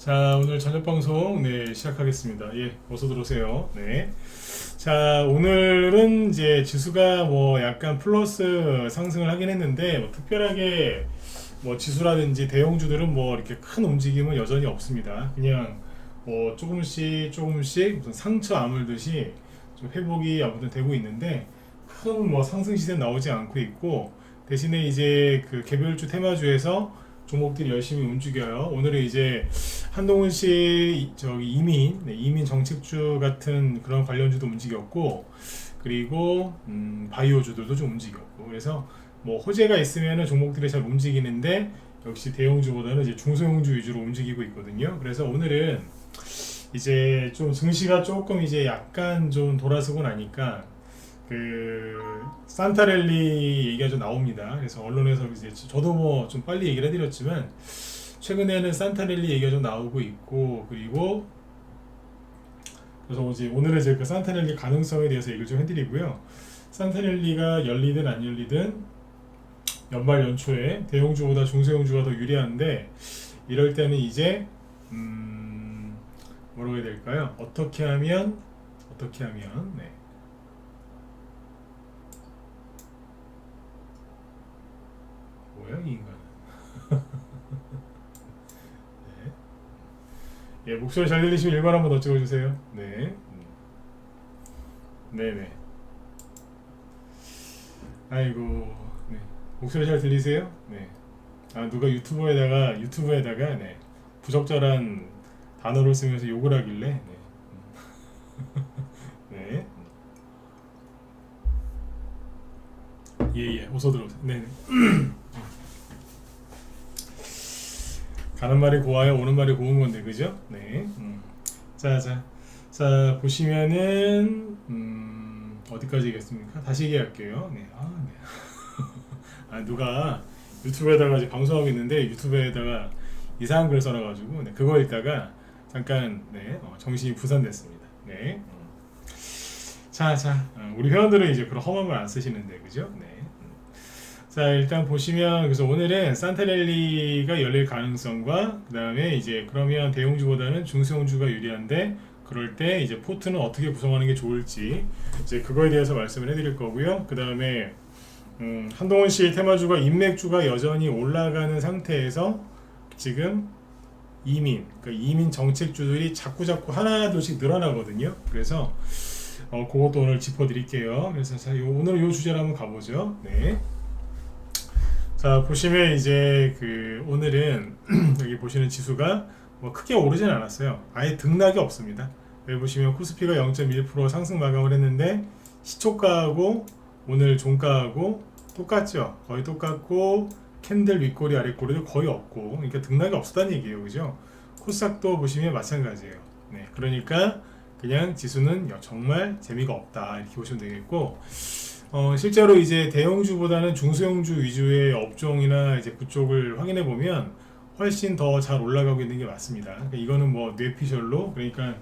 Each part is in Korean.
자, 오늘 저녁 방송 시작하겠습니다. 예, 어서 들어오세요. 네. 자, 오늘은 이제 지수가 뭐 약간 플러스 상승을 하긴 했는데 뭐 특별하게 뭐 지수라든지 대형주들은 뭐 이렇게 큰 움직임은 여전히 없습니다. 그냥 뭐 조금씩 무슨 상처 아물듯이 좀 회복이 아무튼 되고 있는데 큰 뭐 상승 시세 나오지 않고 있고, 대신에 이제 그 개별주 테마주에서 종목들이 열심히 움직여요. 오늘은 이제 한동훈 씨 저기 이민 정책주 같은 그런 관련주도 움직였고, 그리고 바이오주들도 좀 움직였고, 그래서 뭐 호재가 있으면은 종목들이 잘 움직이는데 역시 대형주보다는 이제 중소형주 위주로 움직이고 있거든요. 그래서 오늘은 이제 좀 증시가 조금 이제 약간 좀 돌아서고 나니까 그 산타랠리 얘기가 좀 나옵니다. 그래서 언론에서 이제 저도 뭐 좀 빨리 얘기를 해드렸지만 최근에는 산타랠리 얘기가 좀 나오고 있고, 그리고 그래서 이제 오늘은 이제 그 산타랠리 가능성에 대해서 얘기를 좀 해드리고요. 산타랠리가 열리든 안 열리든 연말 연초에 대형주보다 중소형주가 더 유리한데, 이럴 때는 이제 뭐라고 해야 될까요? 어떻게 하면 네. 뭐야 이 인간. 네. 예, 목소리 잘 들리시면 일반 한번 더 찍어주세요. 네. 네네. 아이고. 네. 목소리 잘 들리세요? 네. 아, 누가 유튜브에다가 네. 부적절한 단어를 쓰면서 욕을 하길래 네. 네. 예예. 어서 들어오세요. 네. 가는 말이 고와야 오는 말이 고운 건데, 그죠? 네. 자, 보시면은 어디까지 얘기했습니까? 다시 얘기할게요. 네. 네. 아, 누가 유튜브에다가 이제 방송하고 있는데 유튜브에다가 이상한 글 써놔가지고 네, 그거 읽다가 잠깐 정신이 분산됐습니다. 네. 우리 회원들은 이제 그런 험한 말 안 쓰시는데, 그죠? 네. 자, 일단 보시면 그래서 오늘은 산타랠리가 열릴 가능성과, 그 다음에 이제 그러면 대형주보다는 중소형주가 유리한데 그럴 때 이제 포트는 어떻게 구성하는 게 좋을지 이제 그거에 대해서 말씀을 해드릴 거고요. 그 다음에 한동훈 씨 테마주가 인맥주가 여전히 올라가는 상태에서 지금 그러니까 이민 정책주들이 자꾸 하나둘씩 늘어나거든요. 그래서 그것도 오늘 짚어드릴게요. 그래서 자, 오늘 요 주제로 한번 가보죠. 네. 자, 보시면 이제 오늘은 여기 보시는 지수가 뭐 크게 오르진 않았어요. 아예 등락이 없습니다. 여기 보시면 코스피가 0.1% 상승 마감을 했는데 시초가하고 오늘 종가하고 똑같죠. 거의 똑같고 캔들 윗꼬리 아랫꼬리도 거의 없고, 그러니까 등락이 없었다는 얘기예요. 그죠? 코스닥도 보시면 마찬가지예요. 네, 그러니까 그냥 지수는 정말 재미가 없다 이렇게 보시면 되겠고, 실제로 이제 대형주보다는 중소형주 위주의 업종이나 이제 그쪽을 확인해 보면 훨씬 더 잘 올라가고 있는 게 맞습니다. 그러니까 이거는 뭐 뇌피셜로, 그러니까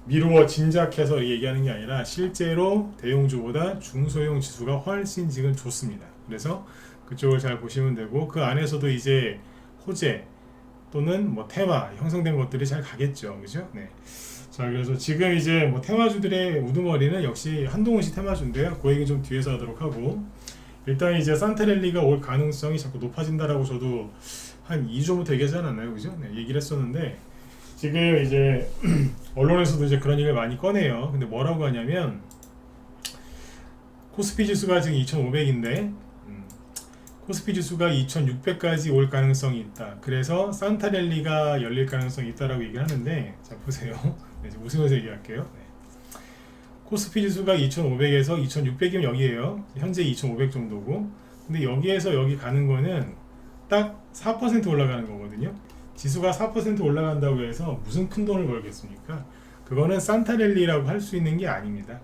미루어 짐작해서 얘기하는 게 아니라 실제로 대형주보다 중소형 지수가 훨씬 지금 좋습니다. 그래서 그쪽을 잘 보시면 되고, 그 안에서도 이제 호재 또는 뭐 테마 형성된 것들이 잘 가겠죠. 그죠? 네. 자, 그래서 지금 이제 뭐 테마주들의 우두머리는 역시 한동훈 씨 테마주인데요. 그 얘기 좀 뒤에서 하도록 하고, 일단 이제 산타랠리가 올 가능성이 자꾸 높아진다라고 저도 한 2주부터 얘기하지 않았나요? 그죠? 네, 얘기를 했었는데 지금 이제 언론에서도 이제 그런 얘기를 많이 꺼내요. 근데 뭐라고 하냐면 코스피 지수가 지금 2,500인데 코스피 지수가 2,600까지 올 가능성이 있다. 그래서 산타랠리가 열릴 가능성이 있다라고 얘기를 하는데, 자 보세요. 네, 이제 웃으면서 얘기할게요. 네. 코스피 지수가 2,500에서 2,600이면 여기에요. 현재 2,500 정도고, 근데 여기에서 여기 가는 거는 딱 4% 올라가는 거거든요. 지수가 4% 올라간다고 해서 무슨 큰 돈을 벌겠습니까? 그거는 산타랠리라고 할 수 있는 게 아닙니다.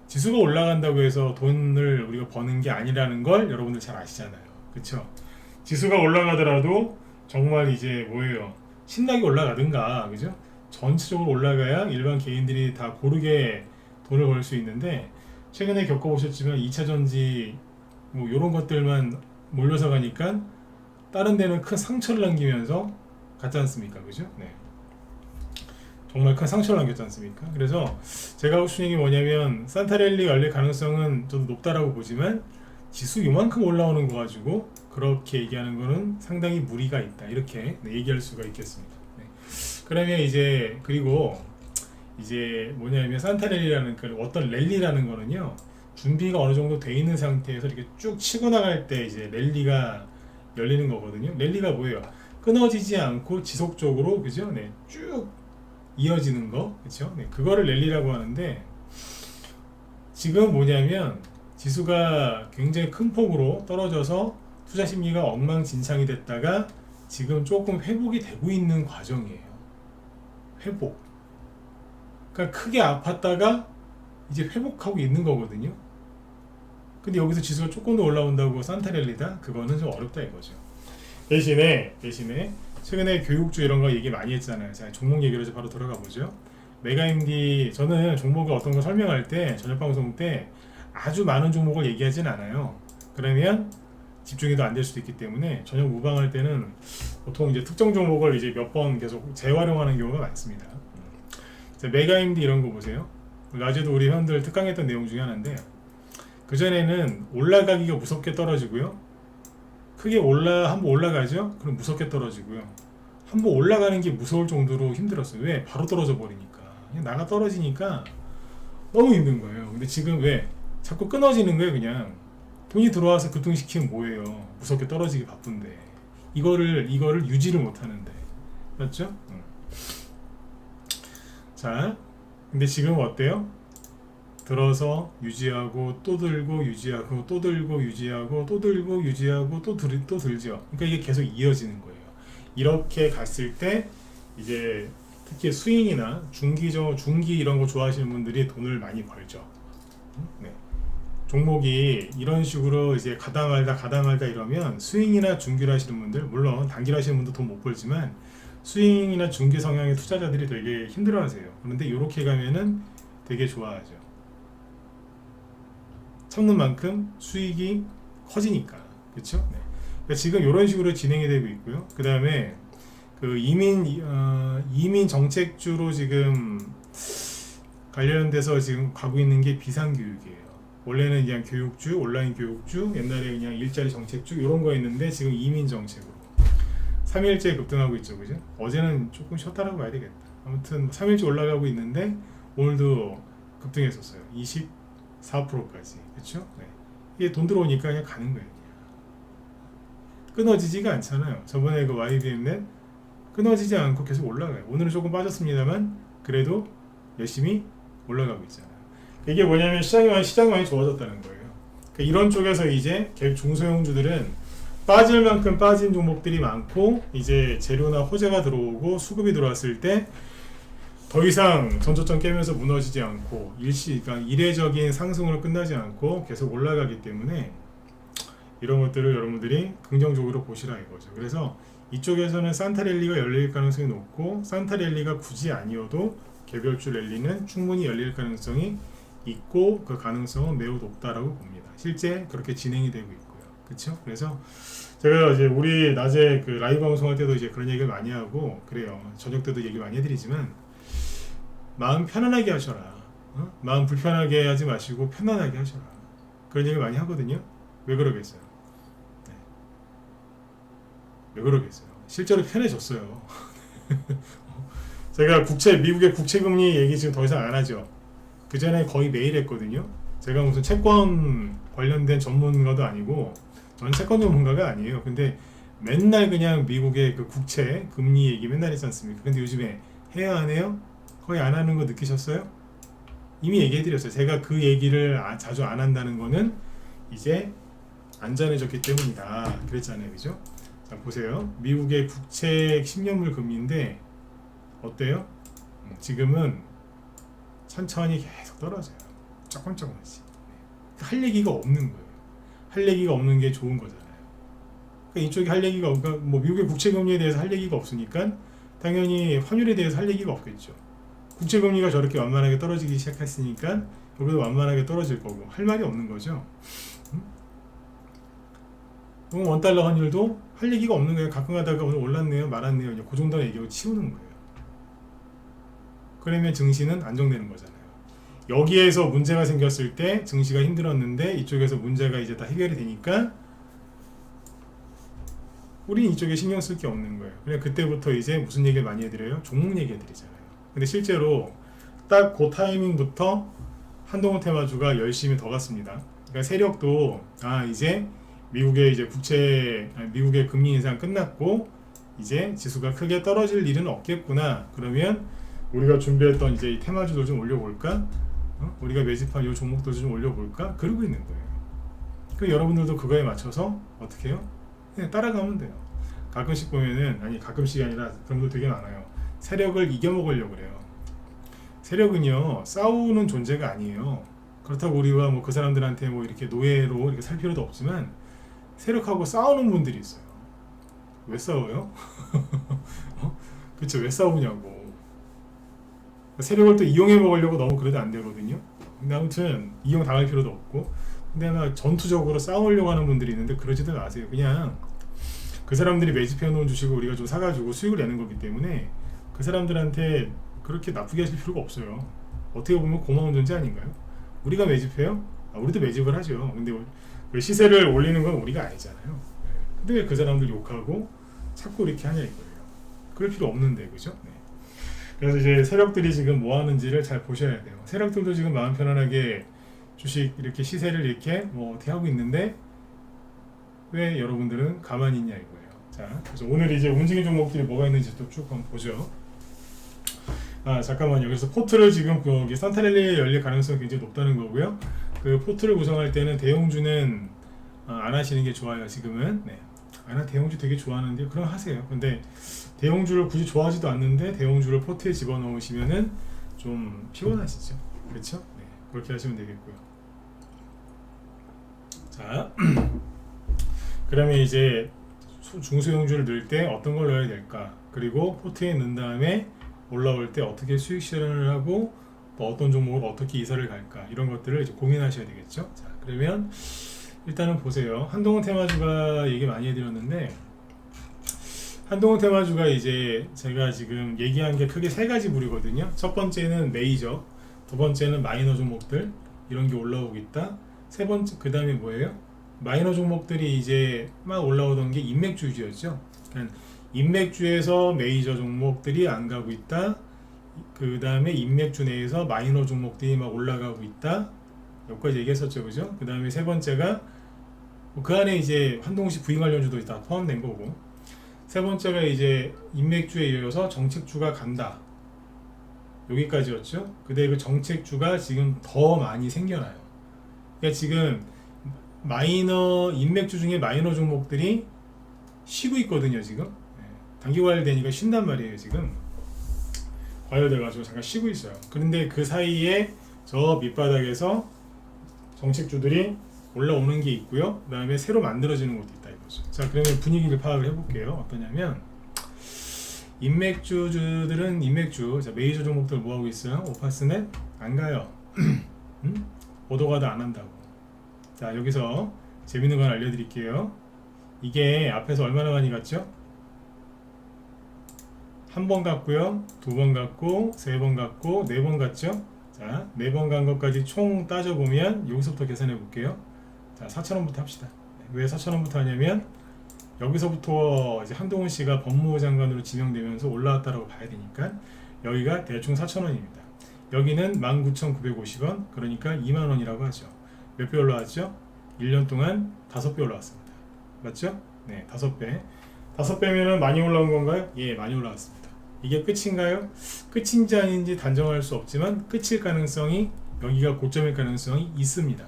지수가 올라간다고 해서 돈을 우리가 버는 게 아니라는 걸 여러분들 잘 아시잖아요. 그쵸? 지수가 올라가더라도 정말 이제 뭐예요? 신나게 올라가든가, 그죠? 전체적으로 올라가야 일반 개인들이 다 고르게 돈을 벌 수 있는데, 최근에 겪어보셨지만 2차전지 뭐 이런 것들만 몰려서 가니까 다른 데는 큰 상처를 남기면서 갔지 않습니까? 그죠? 네. 정말 큰 상처를 남겼지 않습니까? 그래서 제가 하고 싶은 얘기 뭐냐면 산타랠리가 열릴 가능성은 저도 높다라고 보지만 지수 요만큼 올라오는 거 가지고 그렇게 얘기하는 거는 상당히 무리가 있다 이렇게 얘기할 수가 있겠습니다. 네. 그러면 이제 그리고 이제 뭐냐면 산타랠리라는 그 어떤 랠리라는 거는요 준비가 어느 정도 돼 있는 상태에서 이렇게 쭉 치고 나갈 때 이제 랠리가 열리는 거거든요. 랠리가 뭐예요? 끊어지지 않고 지속적으로 그죠? 네, 쭉 이어지는 거 그렇죠? 네, 그거를 랠리라고 하는데 지금 뭐냐면 지수가 굉장히 큰 폭으로 떨어져서 투자 심리가 엉망진창이 됐다가 지금 조금 회복이 되고 있는 과정이에요. 회복. 그러니까 크게 아팠다가 이제 회복하고 있는 거거든요. 근데 여기서 지수가 조금 더 올라온다고 산타랠리다? 그거는 좀 어렵다 이거죠. 대신에 최근에 교육주 이런 거 얘기 많이 했잖아요. 자, 종목 얘기로 바로 들어가 보죠. 메가MD 저는 종목을 어떤 거 설명할 때 저녁 방송 때 아주 많은 종목을 얘기하진 않아요. 그러면 집중이 더 안 될 수도 있기 때문에 저녁 무방할 때는 보통 이제 특정 종목을 이제 몇 번 계속 재활용하는 경우가 많습니다. 자, 메가MD 이런 거 보세요. 낮에도 우리 회원들 특강했던 내용 중에 하나인데 그전에는 올라가기가 무섭게 떨어지고요. 크게 한번 올라가죠? 그럼 무섭게 떨어지고요. 한번 올라가는 게 무서울 정도로 힘들었어요. 왜? 바로 떨어져 버리니까. 그냥 나가 떨어지니까 너무 힘든 거예요. 근데 지금 왜? 자꾸 끊어지는 거예요, 그냥. 돈이 들어와서 급등시키면 뭐예요? 무섭게 떨어지기 바쁜데. 이거를 유지를 못 하는데. 맞죠? 자, 근데 지금 어때요? 들어서 유지하고 또 들고 유지하고 또 들고 유지하고 또 들고 유지하고 또 들죠. 그러니까 이게 계속 이어지는 거예요. 이렇게 갔을 때 이제 특히 스윙이나 중기 이런 거 좋아하시는 분들이 돈을 많이 벌죠. 네. 종목이 이런 식으로 이제 가다 말다 이러면 스윙이나 중기를 하시는 분들 물론 단기를 하시는 분도 돈 못 벌지만 스윙이나 중기 성향의 투자자들이 되게 힘들어하세요. 그런데 이렇게 가면은 되게 좋아하죠. 참는 만큼 수익이 커지니까 그렇죠? 네. 그러니까 지금 이런 식으로 진행이 되고 있고요. 그 다음에 그 이민 정책주로 지금 관련돼서 지금 가고 있는 게 비상교육이에요. 원래는 그냥 교육주, 온라인 교육주, 옛날에 그냥 일자리 정책주 이런 거였는데 지금 이민 정책으로 3일째 급등하고 있죠, 그죠? 어제는 조금 쉬었다라고 봐야 되겠다. 아무튼 3일째 올라가고 있는데 오늘도 급등했었어요. 24%까지. 그렇죠? 네. 이게 돈 들어오니까 그냥 가는 거예요. 끊어지지가 않잖아요. 저번에 그 YBM넷 끊어지지 않고 계속 올라가요. 오늘은 조금 빠졌습니다만 그래도 열심히 올라가고 있잖아요. 이게 뭐냐면 시장이 많이 좋아졌다는 거예요. 그러니까 이런 쪽에서 이제 중소형주들은 빠질 만큼 빠진 종목들이 많고 이제 재료나 호재가 들어오고 수급이 들어왔을 때 더 이상 전저점 깨면서 무너지지 않고 그러니까 이례적인 상승으로 끝나지 않고 계속 올라가기 때문에 이런 것들을 여러분들이 긍정적으로 보시라 이거죠. 그래서 이쪽에서는 산타랠리가 열릴 가능성이 높고 산타랠리가 굳이 아니어도 개별주 랠리는 충분히 열릴 가능성이 있고 그 가능성은 매우 높다라고 봅니다. 실제 그렇게 진행이 되고 있고요. 그렇죠? 그래서 제가 이제 우리 낮에 그 라이브 방송할 때도 이제 그런 얘기를 많이 하고 그래요. 저녁 때도 얘기 많이 해드리지만 마음 편안하게 하셔라. 마음 불편하게 하지 마시고 편안하게 하셔라. 그런 얘기 많이 하거든요. 왜 그러겠어요? 네. 왜 그러겠어요? 실제로 편해졌어요. 제가 미국의 국채금리 얘기 지금 더 이상 안 하죠. 그 전에 거의 매일 했거든요. 제가 무슨 채권 관련된 전문가도 아니고 저는 채권 전문가가 아니에요. 근데 맨날 그냥 미국의 그 국채 금리 얘기 맨날 했지 않습니까? 근데 요즘에 해야 안 해요? 거의 안 하는 거 느끼셨어요? 이미 얘기해드렸어요. 제가 그 얘기를 자주 안 한다는 거는 이제 안전해졌기 때문이다. 그랬잖아요. 그죠? 자, 보세요. 미국의 국채 10년물 금리인데 어때요? 지금은 천천히 계속 떨어져요. 조금씩. 할 얘기가 없는 거예요. 할 얘기가 없는 게 좋은 거잖아요. 그러니까 이쪽에 할 얘기가 그러니까 뭐 미국의 국채 금리에 대해서 할 얘기가 없으니까 당연히 환율에 대해서 할 얘기가 없겠죠. 국채 금리가 저렇게 완만하게 떨어지기 시작했으니까 여기도 완만하게 떨어질 거고 할 말이 없는 거죠. 그럼 원달러 환율도 할 얘기가 없는 거예요. 가끔 하다가 오늘 올랐네요, 말았네요. 그 정도는 얘기하고 치우는 거예요. 그러면 증시는 안정되는 거잖아요. 여기에서 문제가 생겼을 때 증시가 힘들었는데 이쪽에서 문제가 이제 다 해결이 되니까 우린 이쪽에 신경 쓸 게 없는 거예요. 그냥 그때부터 이제 무슨 얘기를 많이 해드려요? 종목 얘기 해드리잖아요. 근데 실제로 딱 그 타이밍부터 한동훈 테마주가 열심히 더 갔습니다. 그러니까 세력도 이제 미국의 이제 미국의 금리 인상 끝났고 이제 지수가 크게 떨어질 일은 없겠구나. 그러면 우리가 준비했던 이제 이 테마주도 좀 올려볼까? 우리가 매집한 이 종목도 좀 올려볼까? 그러고 있는 거예요. 그 여러분들도 그거에 맞춰서 어떻게 해요? 그냥 따라가면 돼요. 가끔씩 보면은 가끔씩이 아니라 그런 분들 되게 많아요. 세력을 이겨먹으려고 그래요. 세력은요 싸우는 존재가 아니에요. 그렇다고 우리가 뭐 그 사람들한테 뭐 이렇게 노예로 이렇게 살 필요도 없지만 세력하고 싸우는 분들이 있어요. 왜 싸워요? 그쵸? 왜 싸우냐고. 세력을 또 이용해 먹으려고 너무 그래도 안 되거든요. 근데 아무튼 이용 당할 필요도 없고, 근데 막 전투적으로 싸우려고 하는 분들이 있는데 그러지도 마세요. 그냥 그 사람들이 매집해 놓은 주식을 우리가 좀 사가지고 수익을 내는 거기 때문에 그 사람들한테 그렇게 나쁘게 하실 필요가 없어요. 어떻게 보면 고마운 존재 아닌가요? 우리가 매집해요? 우리도 매집을 하죠. 근데 시세를 올리는 건 우리가 아니잖아요. 근데 왜 그 사람들 욕하고 자꾸 이렇게 하냐 이거예요. 그럴 필요 없는데, 그죠? 네. 그래서 이제 세력들이 지금 뭐 하는지를 잘 보셔야 돼요. 세력들도 지금 마음 편안하게 주식 이렇게 시세를 이렇게 뭐 어떻게 하고 있는데 왜 여러분들은 가만히 있냐 이거예요. 자, 그래서 오늘 이제 움직인 종목들이 뭐가 있는지 또 쭉 한번 보죠. 잠깐만요. 그래서 포트를 지금 거기 산타렐리에 열릴 가능성이 굉장히 높다는 거고요. 그 포트를 구성할 때는 대형주는 안 하시는 게 좋아요. 지금은. 네. 대형주 되게 좋아하는데 그럼 하세요. 근데 대형주를 굳이 좋아하지도 않는데 대형주를 포트에 집어넣으시면은 좀 피곤하시죠. 그렇죠? 네. 그렇게 하시면 되겠고요. 자, 그러면 이제 중소형주를 넣을 때 어떤 걸 넣어야 될까? 그리고 포트에 넣은 다음에 올라올 때 어떻게 수익 실현을 하고 또 어떤 종목을 어떻게 이사를 갈까? 이런 것들을 이제 고민하셔야 되겠죠. 자, 그러면 일단은 보세요. 한동훈 테마주가 얘기 많이 해드렸는데 한동훈 테마주가 이제 제가 지금 얘기한 게 크게 세 가지 부류거든요. 첫 번째는 메이저, 두 번째는 마이너 종목들 이런 게 올라오고 있다. 세 번째 그 다음에 뭐예요? 마이너 종목들이 이제 막 올라오던 게 인맥주 위주였죠. 그러니까 인맥주에서 메이저 종목들이 안 가고 있다. 그 다음에 인맥주 내에서 마이너 종목들이 막 올라가고 있다. 여기까지 얘기했었죠, 그죠? 그 다음에 세 번째가 그 안에 이제 한동훈씨 부인 관련주도 다 포함된 거고, 세 번째가 이제 인맥주에 이어서 정책주가 간다. 여기까지였죠. 근데 그 정책주가 지금 더 많이 생겨나요. 그러니까 지금 인맥주 중에 마이너 종목들이 쉬고 있거든요, 지금. 단기 과열되니까 쉰단 말이에요. 지금 과열돼가지고 잠깐 쉬고 있어요. 그런데 그 사이에 저 밑바닥에서 정책주들이 올라오는 게 있고요. 그 다음에 새로 만들어지는 것도 있다 이거죠. 자, 그러면 분위기를 파악을 해볼게요. 어떠냐면 인맥주들은 인맥주, 자, 메이저 종목들 뭐 하고 있어요? 오파스넷 안 가요. 오더가도 안 한다고. 자, 여기서 재밌는 건 알려드릴게요. 이게 앞에서 얼마나 많이 갔죠? 한 번 갔고요, 두 번 갔고, 세 번 갔고, 네 번 갔죠? 자, 네 번 간 것까지 총 따져보면 여기서부터 계산해 볼게요. 자, 4,000원부터 합시다. 왜 4,000원부터 하냐면 여기서부터 이제 한동훈 씨가 법무부 장관으로 지명되면서 올라왔다라고 봐야 되니까 여기가 대충 4,000원입니다. 여기는 19,950원, 그러니까 2만원이라고 하죠. 몇 배 올라왔죠? 1년 동안 5배 올라왔습니다. 맞죠? 네, 5배. 5배면은 많이 올라온 건가요? 예, 많이 올라왔습니다. 이게 끝인가요? 끝인지 아닌지 단정할 수 없지만 끝일 가능성이, 여기가 고점일 가능성이 있습니다.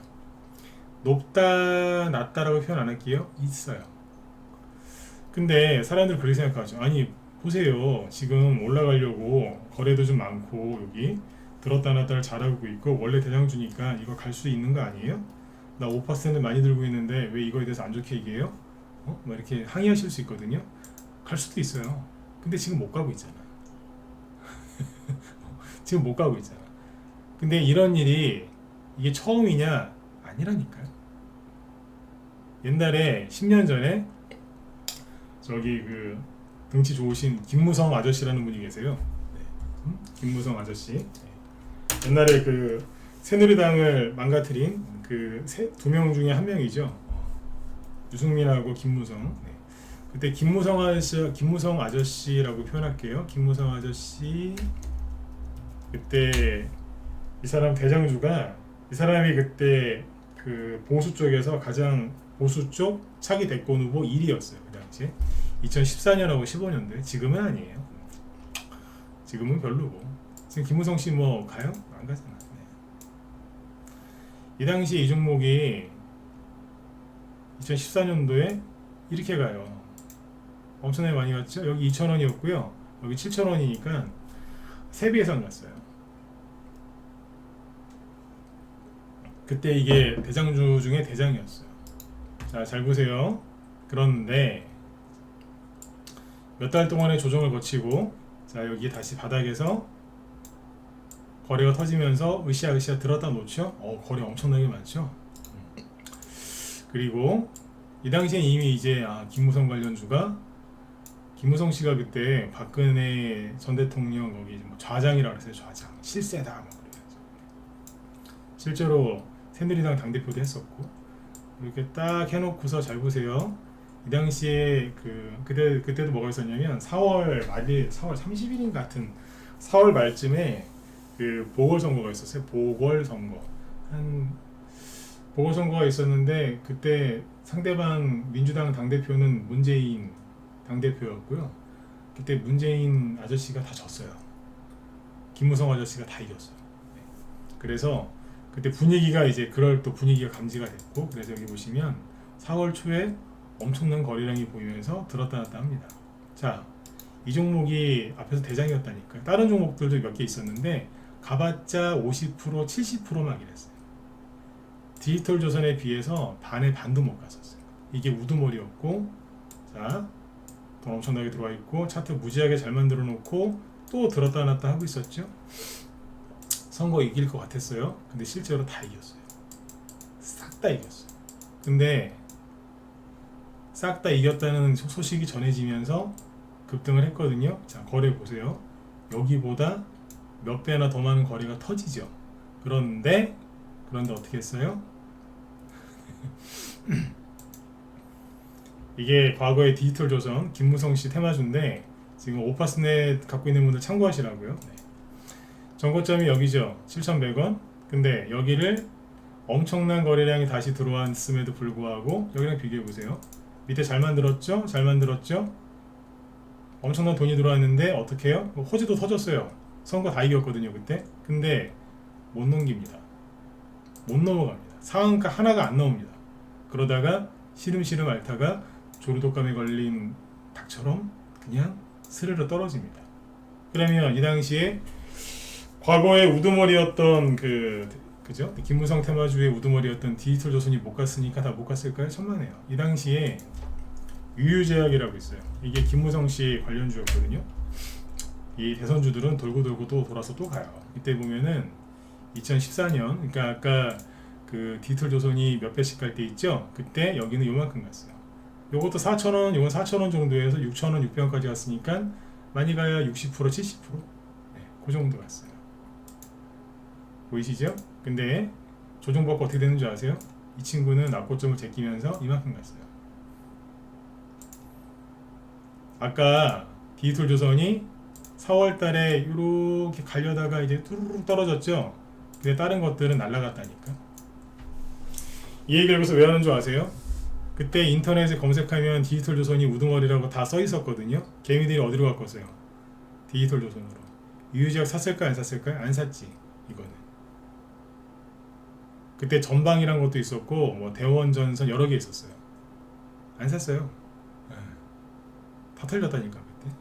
높다, 낮다라고 표현 안 할게요. 있어요. 근데 사람들 그렇게 생각하죠. 아니, 보세요. 지금 올라가려고 거래도 좀 많고 여기 들었다 놨다를 잘하고 있고 원래 대장주니까 이거 갈 수 있는 거 아니에요? 나 5% 많이 들고 있는데 왜 이거에 대해서 안 좋게 얘기해요? 뭐 이렇게 항의하실 수 있거든요. 갈 수도 있어요. 근데 지금 못 가고 있잖아. 지금 못 가고 있잖아. 근데 이런 일이 이게 처음이냐? 아니라니까요. 옛날에 10년 전에 저기 그 등치 좋으신 김무성 아저씨라는 분이 계세요. 네. 김무성 아저씨. 네. 옛날에 그 새누리당을 망가뜨린 그 두 명 중에 한 명이죠. 유승민하고 김무성. 네. 그때 김무성 아저씨라고 표현할게요. 김무성 아저씨. 그때 이 사람 대장주가, 이 사람이 그때 그 보수 쪽에서 가장 보수 쪽 차기 대권 후보 1위였어요. 그 당시에 2014년하고 15년도에. 지금은 아니에요. 지금은 별로고. 지금 김무성 씨 뭐 가요? 안 가잖아. 네. 이 당시 이 종목이 2014년도에 이렇게 가요. 엄청나게 많이 갔죠. 여기 2,000원이었고요. 여기 7,000원이니까 3배 이상 갔어요. 그때 이게 대장주 중에 대장이었어요. 자, 잘 보세요. 그런데 몇 달 동안의 조정을 거치고, 자, 여기 다시 바닥에서 거래가 터지면서 으쌰으쌰 들었다 놓죠. 거래 엄청나게 많죠. 그리고 이 당시엔 이미 이제 김무성 관련주가, 김무성 씨가 그때 박근혜 전 대통령 거기 뭐 좌장이라 그랬어요. 좌장 실세다 뭐 그래가지고 실제로 새누리당 당대표도 했었고, 이렇게 딱 해놓고서 잘 보세요. 이 당시에 그때도 뭐가 있었냐면 4월 말일, 4월 30일인 같은 4월 말쯤에 그 보궐선거가 있었어요. 보궐선거가 있었는데, 그때 상대방 민주당 당대표는 문재인 당대표였고요. 그때 문재인 아저씨가 다 졌어요. 김무성 아저씨가 다 이겼어요. 네. 그래서 그때 분위기가 이제 그럴 또 분위기가 감지가 됐고, 그래서 여기 보시면 4월 초에 엄청난 거래량이 보이면서 들었다 놨다 합니다. 자, 이 종목이 앞에서 대장이었다니까요. 다른 종목들도 몇 개 있었는데 가봤자 50%, 70%막 이랬어요. 디지털조선에 비해서 반의 반도 못 갔었어요. 이게 우두머리였고, 자, 돈 엄청나게 들어와 있고, 차트 무지하게 잘 만들어 놓고 또 들었다 놨다 하고 있었죠. 선거 이길 것 같았어요. 근데 실제로 다 이겼어요. 싹 다 이겼어요. 근데 싹 다 이겼다는 소식이 전해지면서 급등을 했거든요. 자, 거래 보세요. 여기보다 몇 배나 더 많은 거래가 터지죠. 그런데 어떻게 했어요? 이게 과거의 디지털조선 김무성 씨 테마주인데, 지금 오파스넷 갖고 있는 분들 참고하시라고요. 네. 정고점이 여기죠. 7,100원. 근데 여기를 엄청난 거래량이 다시 들어왔음에도 불구하고 여기랑 비교해 보세요. 밑에 잘 만들었죠? 잘 만들었죠? 엄청난 돈이 들어왔는데 어떻게 해요? 호재도 터졌어요. 선거 다 이겼거든요 그때. 근데 못 넘깁니다. 못 넘어갑니다. 상한가 하나가 안 나옵니다. 그러다가 시름시름 앓다가 조류독감에 걸린 닭처럼 그냥 스르르 떨어집니다. 그러면 이 당시에 과거의 우두머리였던 그죠? 김무성 테마주의 우두머리였던 디지털조선이 못 갔으니까 다 못 갔을까요? 천만에요. 이 당시에 유유제약이라고 있어요. 이게 김무성 씨 관련주였거든요. 이 대선주들은 돌고 돌고 또 돌아서 또 가요. 이때 보면은 2014년, 그러니까 아까 그 디지털조선이 몇 배씩 갈 때 있죠? 그때 여기는 요만큼 갔어요. 요것도 4,000원, 요건 4,000원 정도에서 6,000원, 600원까지 갔으니까 많이 가야 60%, 70%? 네, 그 정도 갔어요. 보이시죠? 근데 조정받고 어떻게 되는 줄 아세요? 이 친구는 납고점을 제끼면서 이만큼 갔어요. 아까 디지털조선이 4월 달에 이렇게 가려다가 이제 뚜루룩 떨어졌죠? 근데 다른 것들은 날아갔다니까. 이 얘기를 여기서 왜 하는 줄 아세요? 그때 인터넷에 검색하면 디지털조선이 우두머리라고 다 써 있었거든요. 개미들이 어디로 갔겠어요? 디지털조선으로. 유유제약 샀을까요? 안 샀을까요? 안 샀지. 이거는. 그때 전방이란 것도 있었고, 뭐 대원전선 여러 개 있었어요. 안 샀어요. 다 털렸다니까 그때.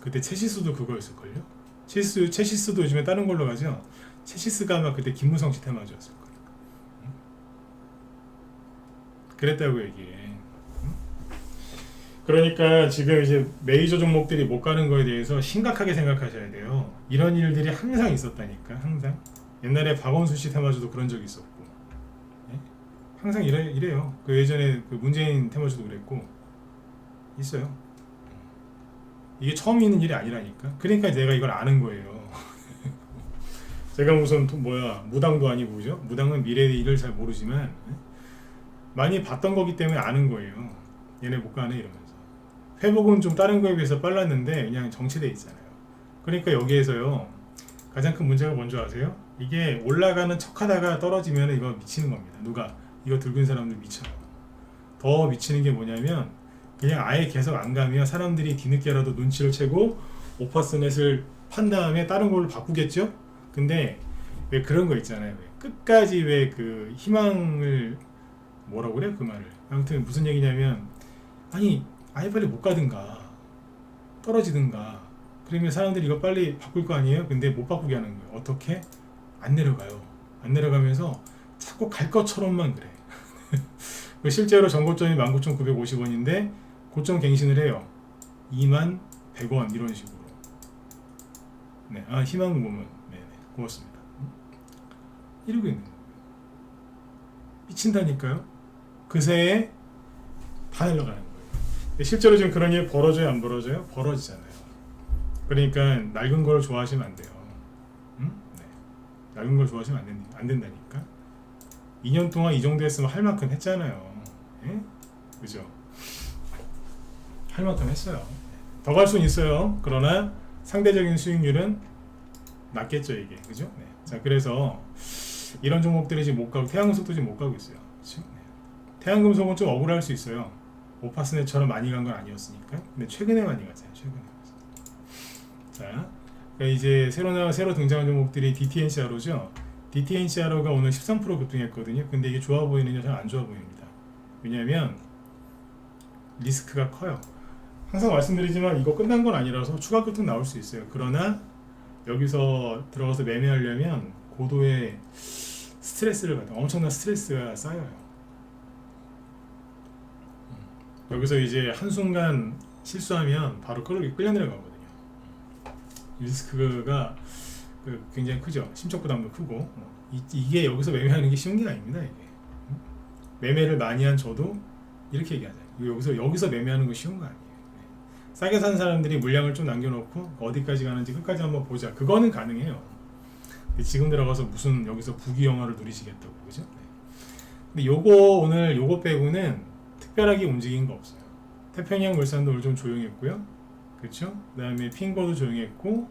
그때 체시스도 그거였을걸요? 체시스도 요즘에 다른 걸로 가죠. 체시스가 아마 그때 김무성 씨 테마주였을 거예요. 그랬다고 얘기해. 그러니까 지금 이제 메이저 종목들이 못 가는 거에 대해서 심각하게 생각하셔야 돼요. 이런 일들이 항상 있었다니까. 항상. 옛날에 박원순 씨 테마주도 그런 적이 있었고, 네? 항상 이래요. 그 예전에 그 문재인 테마주도 그랬고 있어요. 이게 처음 있는 일이 아니라니까. 그러니까 내가 이걸 아는 거예요. 제가 무슨 무당도 아니고 그죠? 무당은 미래의 일을 잘 모르지만 많이 봤던 거기 때문에 아는 거예요. 얘네 못 가네 이러면서. 회복은 좀 다른 거에 비해서 빨랐는데 그냥 정체돼 있잖아요. 그러니까 여기에서요 가장 큰 문제가 뭔지 아세요? 이게 올라가는 척하다가 떨어지면 이거 미치는 겁니다. 누가? 이거 들고 있는 사람들 미쳐요. 더 미치는 게 뭐냐면 그냥 아예 계속 안 가면 사람들이 뒤늦게라도 눈치를 채고 오퍼스넷을 판 다음에 다른 걸로 바꾸겠죠? 근데 왜 그런 거 있잖아요. 왜 끝까지 왜 그 희망을 뭐라고 그래? 그 말을. 아무튼 무슨 얘기냐면 아니 아예 빨리 못 가든가 떨어지든가 그러면 사람들이 이거 빨리 바꿀 거 아니에요? 근데 못 바꾸게 하는 거예요. 어떻게? 안 내려가요. 안 내려가면서 자꾸 갈 것처럼만 그래. 실제로 전고점이 19,950원인데 고점 갱신을 해요. 21,100원 이런 식으로. 네, 희망 보면 네네 고맙습니다. 이러고 있는 거예요. 미친다니까요. 그새에 다 날라가는 거예요. 실제로 지금 그런 일 벌어져요, 안 벌어져요? 벌어지잖아요. 그러니까 낡은 걸 좋아하시면 안 돼요. 응? 네. 낡은 걸 좋아하시면 안 된다니까. 2년 동안 이 정도 했으면 할 만큼 했잖아요. 예? 그죠? 할 만큼 했어요. 더 갈 수는 있어요. 그러나 상대적인 수익률은 낮겠죠, 이게. 그죠? 네. 자, 그래서 이런 종목들이 지금 못 가고, 태양금속도 지금 못 가고 있어요. 그렇죠? 네. 태양금속은 좀 억울할 수 있어요. 오파스넷처럼 많이 간 건 아니었으니까. 근데 최근에 많이 갔어요. 최근에. 자, 그러니까 이제 새로 등장한 종목들이 DTNCRO죠. DTNCRO가 오늘 13% 급등했거든요. 근데 이게 좋아 보이느냐? 잘 안 좋아 보입니다. 왜냐하면 리스크가 커요. 항상 말씀드리지만 이거 끝난 건 아니라서 추가 급등 나올 수 있어요. 그러나 여기서 들어가서 매매하려면 고도의 스트레스를 받아. 엄청난 스트레스가 쌓여요. 여기서 이제 한순간 실수하면 바로 끌려 내려가거든요. 리스크가 굉장히 크죠. 심적 부담도 크고. 이게 여기서 매매하는 게 쉬운 게 아닙니다. 이게. 매매를 많이 한 저도 이렇게 얘기하잖아요. 여기서 매매하는 거 쉬운 거 아니에요. 싸게 산 사람들이 물량을 좀 남겨놓고 어디까지 가는지 끝까지 한번 보자. 그거는 가능해요. 지금 들어가서 무슨 여기서 부귀영화를 누리시겠다고, 그죠? 네. 근데 오늘 요거 빼고는 특별하게 움직인 거 없어요. 태평양 물산도 오늘 좀 조용했고요. 그렇죠? 그 다음에 핑거도 조용했고,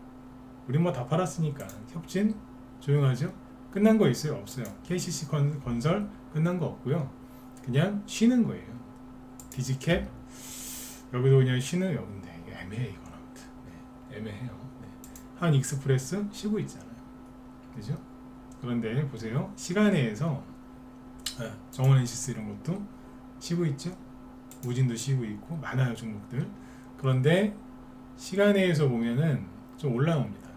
우리 뭐 다 팔았으니까. 혁진 조용하죠? 끝난 거 있어요? 없어요. KCC 건설 끝난 거 없고요. 그냥 쉬는 거예요. 디지캡 여기도 그냥 쉬는 여긴데 애매해 이건 아무튼. 네, 애매해요. 네. 한 익스프레스 쉬고 있잖아요. 그죠? 그런데 보세요. 시간에서 정원엔시스 이런 것도 쉬고 있죠. 우진도 쉬고 있고 많아요 종목들. 그런데 시간에서 보면은 좀 올라옵니다.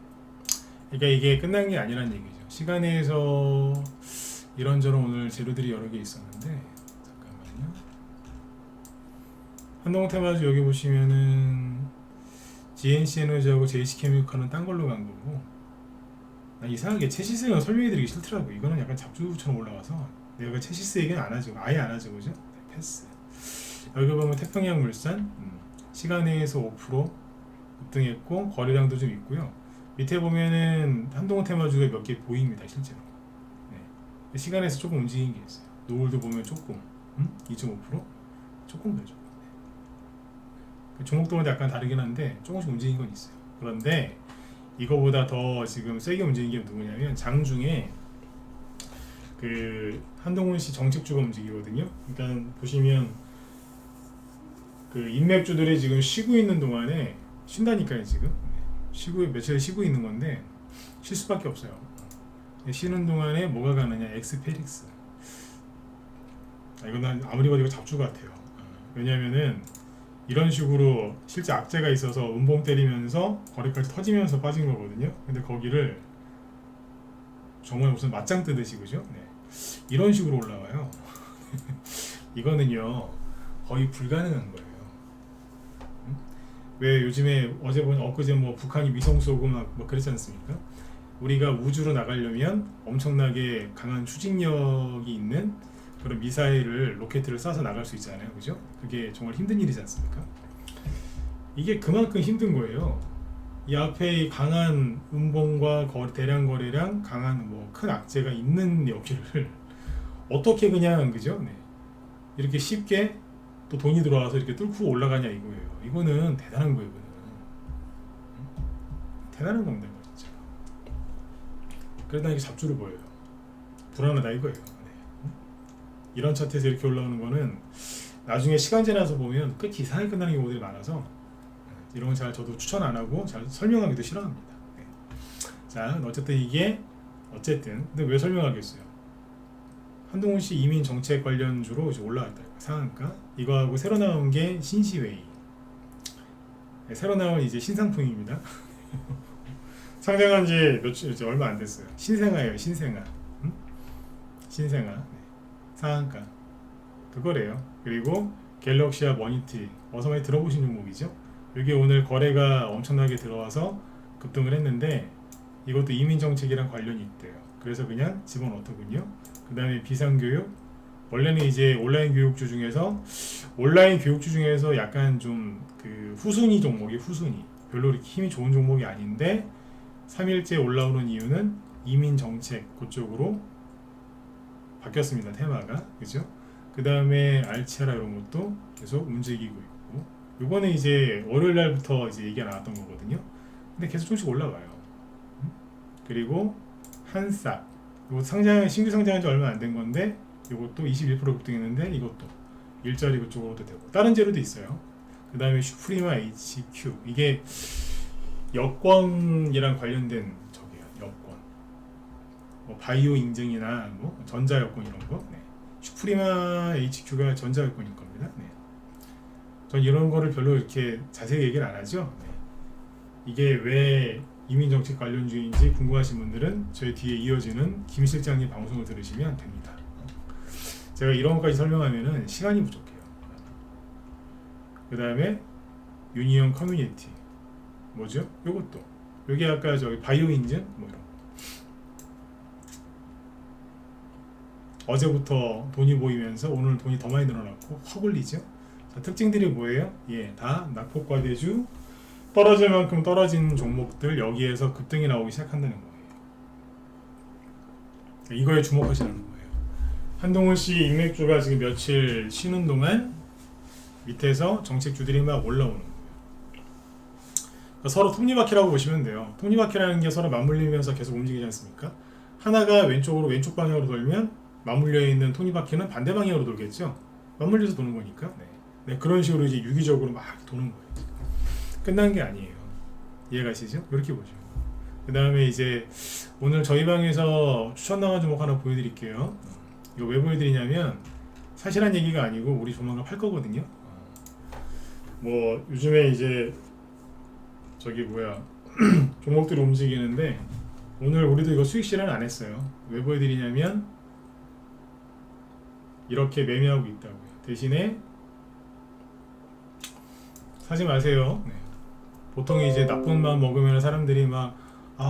그러니까 이게 끝난 게 아니란 얘기죠. 시간에서 이런저런 오늘 재료들이 여러 개 있었는데 잠깐만요. 한동훈 테마주 여기 보시면은 GNC 에너지하고 JC케미칼은 딴 걸로 간 거고, 나 이상하게 체시스는 설명해드리기 싫더라고. 이거는 약간 잡주처럼 올라가서 내가 체시스 얘기는 안 하죠. 아예 안 하죠, 그죠? 네, 패스. 여기 보면 태평양 물산 시간에서 5% 급등했고 거래량도 좀 있고요. 밑에 보면은 한동훈 테마주가 몇 개 보입니다, 실제로. 네. 시간에서 조금 움직인 게 있어요. 노을도 보면 조금 2.5% 조금 되죠. 네. 종목들마다 약간 다르긴 한데 조금씩 움직인 건 있어요. 그런데 이거보다 더 지금 세게 움직인 게 누구냐면 장중에 그 한동훈 씨 정책주가 움직이거든요. 일단 보시면 그 인맥주들이 지금 쉬고 있는 동안에 쉰다니까요. 지금 며칠 쉬고 있는 건데 쉴 수밖에 없어요. 쉬는 동안에 뭐가 가느냐? 엑스페릭스. 이건 난 아무리 봐도 이거 잡주 같아요. 왜냐면은 이런 식으로 실제 악재가 있어서 음봉 때리면서 거래까지 터지면서 빠진 거거든요. 근데 거기를 정말 무슨 맞짱 뜨듯이, 그죠? 네. 이런 식으로 올라와요. 이거는요 거의 불가능한 거예요. 왜 요즘에 어제 보니 엊그제 뭐 북한이 위성 쏘고 막 그랬지 않습니까? 우리가 우주로 나가려면 엄청나게 강한 추진력이 있는 그런 미사일을 로켓을 쏴서 나갈 수 있잖아요, 그죠? 그게 정말 힘든 일이지 않습니까? 이게 그만큼 힘든 거예요. 이 앞에 이 강한 음봉과 대량 거래량, 강한 뭐 큰 악재가 있는 여기를 어떻게 그냥 그죠? 네. 이렇게 쉽게 또 돈이 들어와서 이렇게 뚫고 올라가냐 이거예요. 이거는 대단한 거예요. 이거는 대단한 겁니다, 진짜. 그러다 이게 잡주를 보여요. 불안하다 이거예요. 네. 이런 차트에서 이렇게 올라오는 거는 나중에 시간 지나서 보면 끝이 이상하게 끝나는 경우들이 많아서 이런 건 잘 저도 추천 안 하고 잘 설명하기도 싫어합니다. 네. 자, 어쨌든 이게 근데 왜 설명하겠어요? 한동훈 씨 이민 정책 관련주로 이제 올라왔다. 상한가. 이거하고 새로 나온 게 신시웨이. 네, 새로 나온 이제 신상품입니다. 상장한 지 며칠 이제 얼마 안 됐어요. 신생아예요, 신생아. 응? 신생아. 네. 상한가. 그거래요. 그리고 갤럭시와 머니티. 어서 많이 들어보신 종목이죠. 이게 오늘 거래가 엄청나게 들어와서 급등을 했는데 이것도 이민 정책이랑 관련이 있대요. 그래서 그냥 집어넣더군요. 그 다음에 비상교육. 원래는 이제 온라인 교육주 중에서 약간 좀 그 후순위 종목이 후순위. 별로 이렇게 힘이 좋은 종목이 아닌데 3일째 올라오는 이유는 이민 정책 그쪽으로 바뀌었습니다. 테마가. 그죠? 그 다음에 알체라 이런 것도 계속 움직이고 있고. 요거는 이제 월요일 날부터 이제 얘기가 나왔던 거거든요. 근데 계속 조금씩 올라가요. 그리고 한싹. 이거 신규 상장한 지 얼마 안 된 건데 이것도 21% 급등했는데 이것도 일자리 그쪽으로도 되고 다른 재료도 있어요. 그 다음에 슈프리마 HQ 이게 여권이랑 관련된 저기요. 여권 뭐 바이오 인증이나 뭐 전자 여권 이런 거. 네. 슈프리마 HQ가 전자 여권일 겁니다. 네. 전 이런 거를 별로 이렇게 자세히 얘기를 안 하죠. 네. 이게 왜 이민정책 관련주인지 궁금하신 분들은 저희 뒤에 이어지는 김 실장님 방송을 들으시면 됩니다. 제가 이런 것까지 설명하면은 시간이 부족해요. 그 다음에 유니온 커뮤니티 뭐죠? 요것도 여기 아까 저기 바이오 인증 뭐 이런 어제부터 돈이 보이면서 오늘 돈이 더 많이 늘어났고 확 올리죠. 자, 특징들이 뭐예요? 예, 다 낙폭과대주 떨어질 만큼 떨어진 종목들 여기에서 급등이 나오기 시작한다는 거예요. 이거에 주목하시라는 거예요. 한동훈 씨 인맥주가 지금 며칠 쉬는 동안 밑에서 정책주들이 막 올라오는 거예요. 그러니까 서로 톱니바퀴라고 보시면 돼요. 톱니바퀴라는 게 서로 맞물리면서 계속 움직이지 않습니까? 하나가 왼쪽 방향으로 돌면 맞물려 있는 톱니바퀴는 반대 방향으로 돌겠죠. 맞물려서 도는 거니까. 네, 그런 식으로 이제 유기적으로 막 도는 거예요. 끝난 게 아니에요. 이해가시죠? 이렇게 보죠. 그 다음에 이제 오늘 저희 방에서 추천 나간 종목 하나 보여드릴게요. 이거 왜 보여드리냐면 사실한 얘기가 아니고 우리 조만간 팔 거거든요. 뭐 요즘에 이제 저기 뭐야 종목들이 움직이는데 오늘 우리도 이거 수익 실현 안 했어요. 왜 보여드리냐면 이렇게 매매하고 있다고요. 대신에 사지 마세요. 네. 보통 이제 나쁜 마음 먹으면 사람들이 막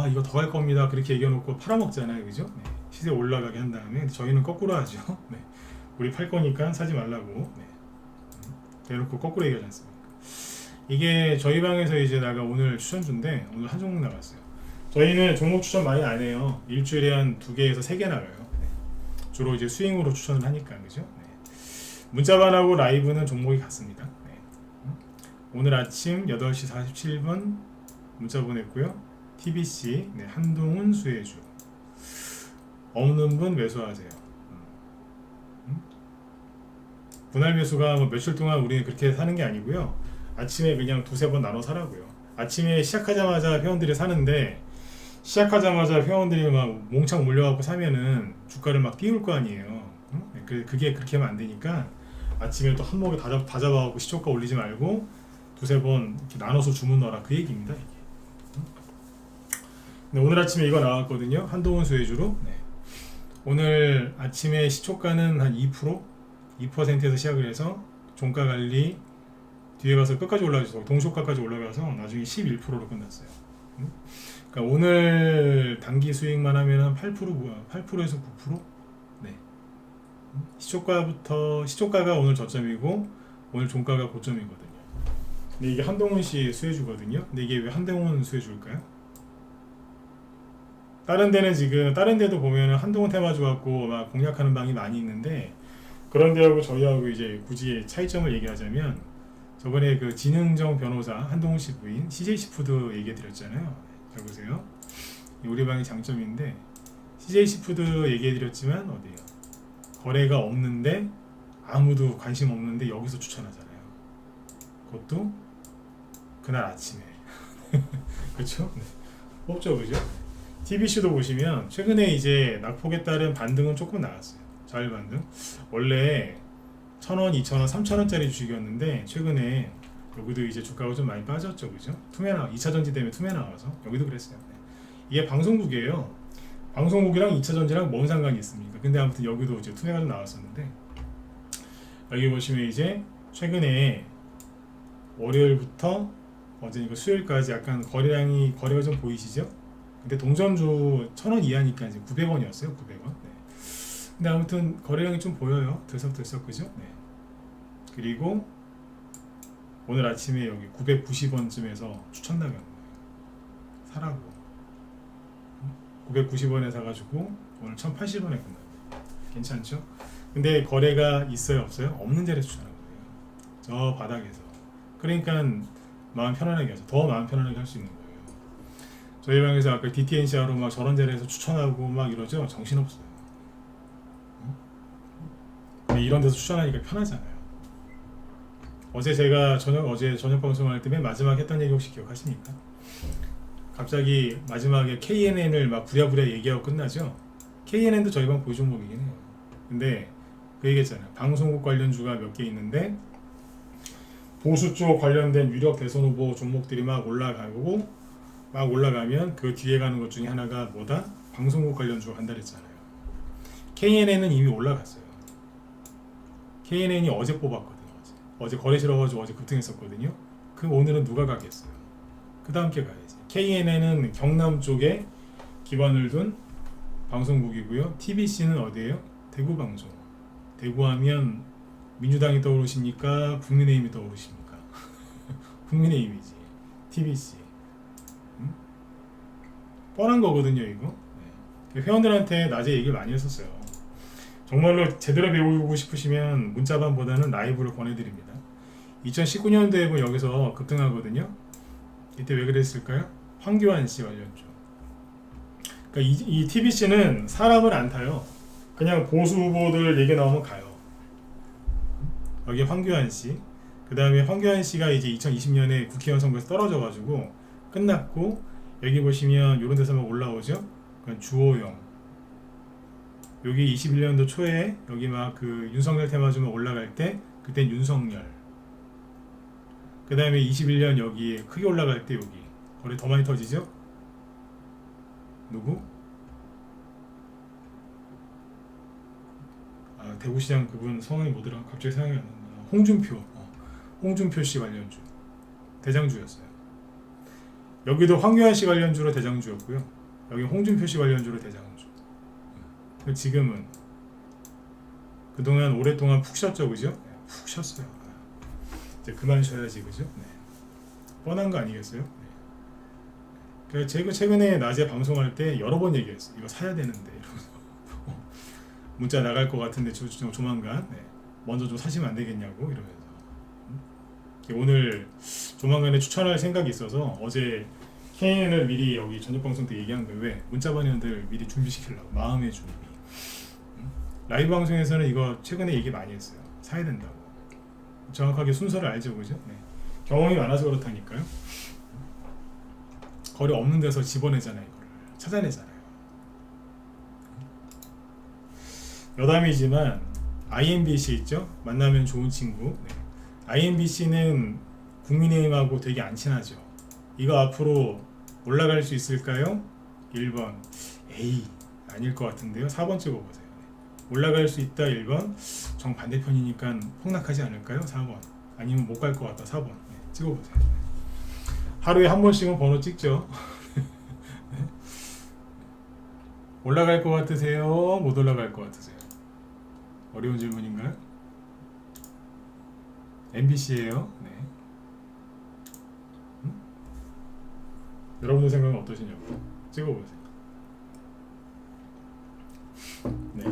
이거 더 갈 겁니다 그렇게 얘기해놓고 팔아먹잖아요. 그죠? 네. 시세 올라가게 한 다음에 저희는 거꾸로 하죠. 네. 우리 팔 거니까 사지 말라고. 네. 대놓고 거꾸로 얘기하지 않습니까? 이게 저희 방에서 이제 나가 오늘 추천주인데 오늘 한 종목 나갔어요. 저희는 종목 추천 많이 안 해요. 일주일에 한 2개에서 3개 나가요. 네. 주로 이제 스윙으로 추천을 하니까. 그죠? 네. 문자반하고 라이브는 종목이 같습니다. 네. 오늘 아침 8시 47분 문자 보냈고요. TBC 네, 한동훈 수혜주 없는 분 매수하세요. 분할 매수가 뭐 며칠 동안 우리는 그렇게 사는 게 아니고요. 아침에 그냥 2-3번 나눠 사라고요. 아침에 시작하자마자 회원들이 사는데 시작하자마자 회원들이 막 몽창 몰려갖고 사면은 주가를 막 띄울 거 아니에요. 그게 그렇게 하면 안 되니까 아침에 또 한 목에 다 잡아갖고 시초가 올리지 말고 2-3번 이렇게 나눠서 주문 넣어라 그 얘기입니다. 이게. 네, 오늘 아침에 이거 나왔거든요. 한동훈 수혜주로. 네. 오늘 아침에 시초가는 한 2%에서 시작을 해서 종가 관리 뒤에 가서 끝까지 올라가서 동시효과까지 올라가서 나중에 11%로 끝났어요. 그러니까 오늘 단기 수익만 하면 8%에서 9%? 네. 시초가가 오늘 저점이고 오늘 종가가 고점이거든요. 근데 이게 한동훈 씨 수혜주거든요. 근데 이게 왜 한동훈 수혜주일까요? 다른 데는 지금 다른 데도 보면은 한동훈 테마주 갖고 막 공략하는 방이 많이 있는데 그런 데하고 저희하고 이제 굳이 차이점을 얘기하자면 저번에 그 진흥정 변호사 한동훈 씨 부인 CJ시푸드 얘기해 드렸잖아요. 잘 보세요. 우리 방의 장점인데 CJ시푸드 얘기해 드렸지만 어디요? 거래가 없는데 아무도 관심 없는데 여기서 추천하잖아요. 그것도 그날 아침에 그렇죠? 네. 없죠, 그죠? TBC도 보시면 최근에 이제 낙폭에 따른 반등은 조금 나왔어요. 자율 반등. 원래 1,000원, 2,000원, 3,000원짜리 주식이었는데 최근에 여기도 이제 주가가 좀 많이 빠졌죠, 그죠? 투매 나 2차 전지 때문에 투매 나와서 여기도 그랬어요. 네. 이게 방송국이에요. 방송국이랑 2차 전지랑 뭔 상관이 있습니까? 근데 아무튼 여기도 이제 투매가 좀 나왔었는데 여기 보시면 이제 최근에 월요일부터 어제 이거 수요일까지 약간 거래가 좀 보이시죠? 근데 동전주 1,000원 이하니까 이제 900원이었어요. 900원. 네. 근데 아무튼 거래량이 좀 보여요. 들썩들썩 그죠? 네. 그리고 오늘 아침에 여기 990원쯤에서 추천 나간 거예요. 사라고. 990원에 사가지고 오늘 1,080원에 끝납니다. 괜찮죠? 근데 거래가 있어요, 없어요? 없는 자리에서 추천한 거예요. 저 바닥에서. 그러니까 마음 편안하게 하죠. 더 마음 편안하게 할 수 있는 거예요. 저희 방에서 아까 DTNC하로 막 저런 자리에서 추천하고 막 이러죠. 정신없어요. 근데 이런 데서 추천하니까 편하잖아요. 어제 저녁 방송할 때 맨 마지막 했던 얘기 혹시 기억하십니까? 갑자기 마지막에 KNN을 막 부랴부랴 얘기하고 끝나죠. KNN도 저희 방 보유 종목이긴 해요. 근데 그 얘기했잖아요. 방송국 관련주가 몇 개 있는데 보수 쪽 관련된 유력 대선 후보 종목들이 막 올라가면 그 뒤에 가는 것 중에 하나가 뭐다? 방송국 관련주가 간다 그랬잖아요. KNN은 이미 올라갔어요. KNN이 어제 뽑았거든요. 어제 거래 싫어가지고 어제 급등했었거든요. 그 오늘은 누가 가겠어요? 그 다음 게 가야지. KNN은 경남 쪽에 기반을 둔 방송국이고요. TBC는 어디예요? 대구 방송. 대구하면 민주당이 떠오르십니까? 국민의힘이 떠오르십니까? 국민의힘이지. TBC. 뻔한 거거든요, 이거. 네. 회원들한테 낮에 얘기를 많이 했었어요. 정말로 제대로 배우고 싶으시면 문자반보다는 라이브를 권해드립니다. 2019년도에 보면 여기서 급등하거든요. 이때 왜 그랬을까요? 황교안 씨 관련주. 그러니까 이 TBC는 사람을 안 타요. 그냥 보수 후보들 얘기 나오면 가요. 여기 황교안 씨. 그 다음에 황교안 씨가 이제 2020년에 국회의원 선거에서 떨어져가지고 끝났고 여기 보시면 이런 데서 막 올라오죠. 그러니까 주호영. 여기 21년도 초에 여기 막 그 윤석열 테마주만 올라갈 때 그땐 윤석열. 그 다음에 21년 여기 크게 올라갈 때 여기 거래 더 많이 터지죠? 누구? 아 대구시장 그분 성함이 뭐더라? 갑자기 생각이 안 난다. 홍준표. 홍준표 씨 관련주 대장주였어요. 여기도 황교안 씨 관련주로 대장주였고요. 여기 홍준표 씨 관련주로 대장주. 지금은 그동안 오랫동안 푹 쉬었죠, 그죠? 네, 푹 쉬었어요. 이제 그만 쉬어야지, 그죠? 네. 뻔한 거 아니겠어요? 네. 그래서 제가 최근에 낮에 방송할 때 여러 번 얘기했어요. 이거 사야 되는데 이러면서 문자 나갈 것 같은데 조만간 네. 먼저 좀 사시면 안 되겠냐고 이러면서 오늘 조만간에 추천할 생각이 있어서 어제 KN을 미리 여기 저녁 방송 때 얘기한 거예요. 왜? 문자반원들 미리 준비시키려고 마음의 준비. 라이브 방송에서는 이거 최근에 얘기 많이 했어요. 사야 된다고. 정확하게 순서를 알죠, 그죠? 네. 경험이 많아서 그렇다니까요. 거래 없는 데서 집어내잖아요, 이거를 찾아내잖아요. 여담이지만 IMBC 있죠? 만나면 좋은 친구. 네. IMBC는 국민의힘하고 되게 안 친하죠. 이거 앞으로 올라갈 수 있을까요? 1번 A 아닐 것 같은데요. 4번 찍어보세요. 올라갈 수 있다 1번, 정반대편이니까 폭락하지 않을까요? 4번, 아니면 못 갈 것 같다 4번. 네, 찍어보세요. 하루에 한 번씩은 번호 찍죠. 네. 올라갈 것 같으세요? 못 올라갈 것 같으세요? 어려운 질문인가요? MBC예요. 네. 여러분들 생각은 어떠시냐고 찍어보세요. 네.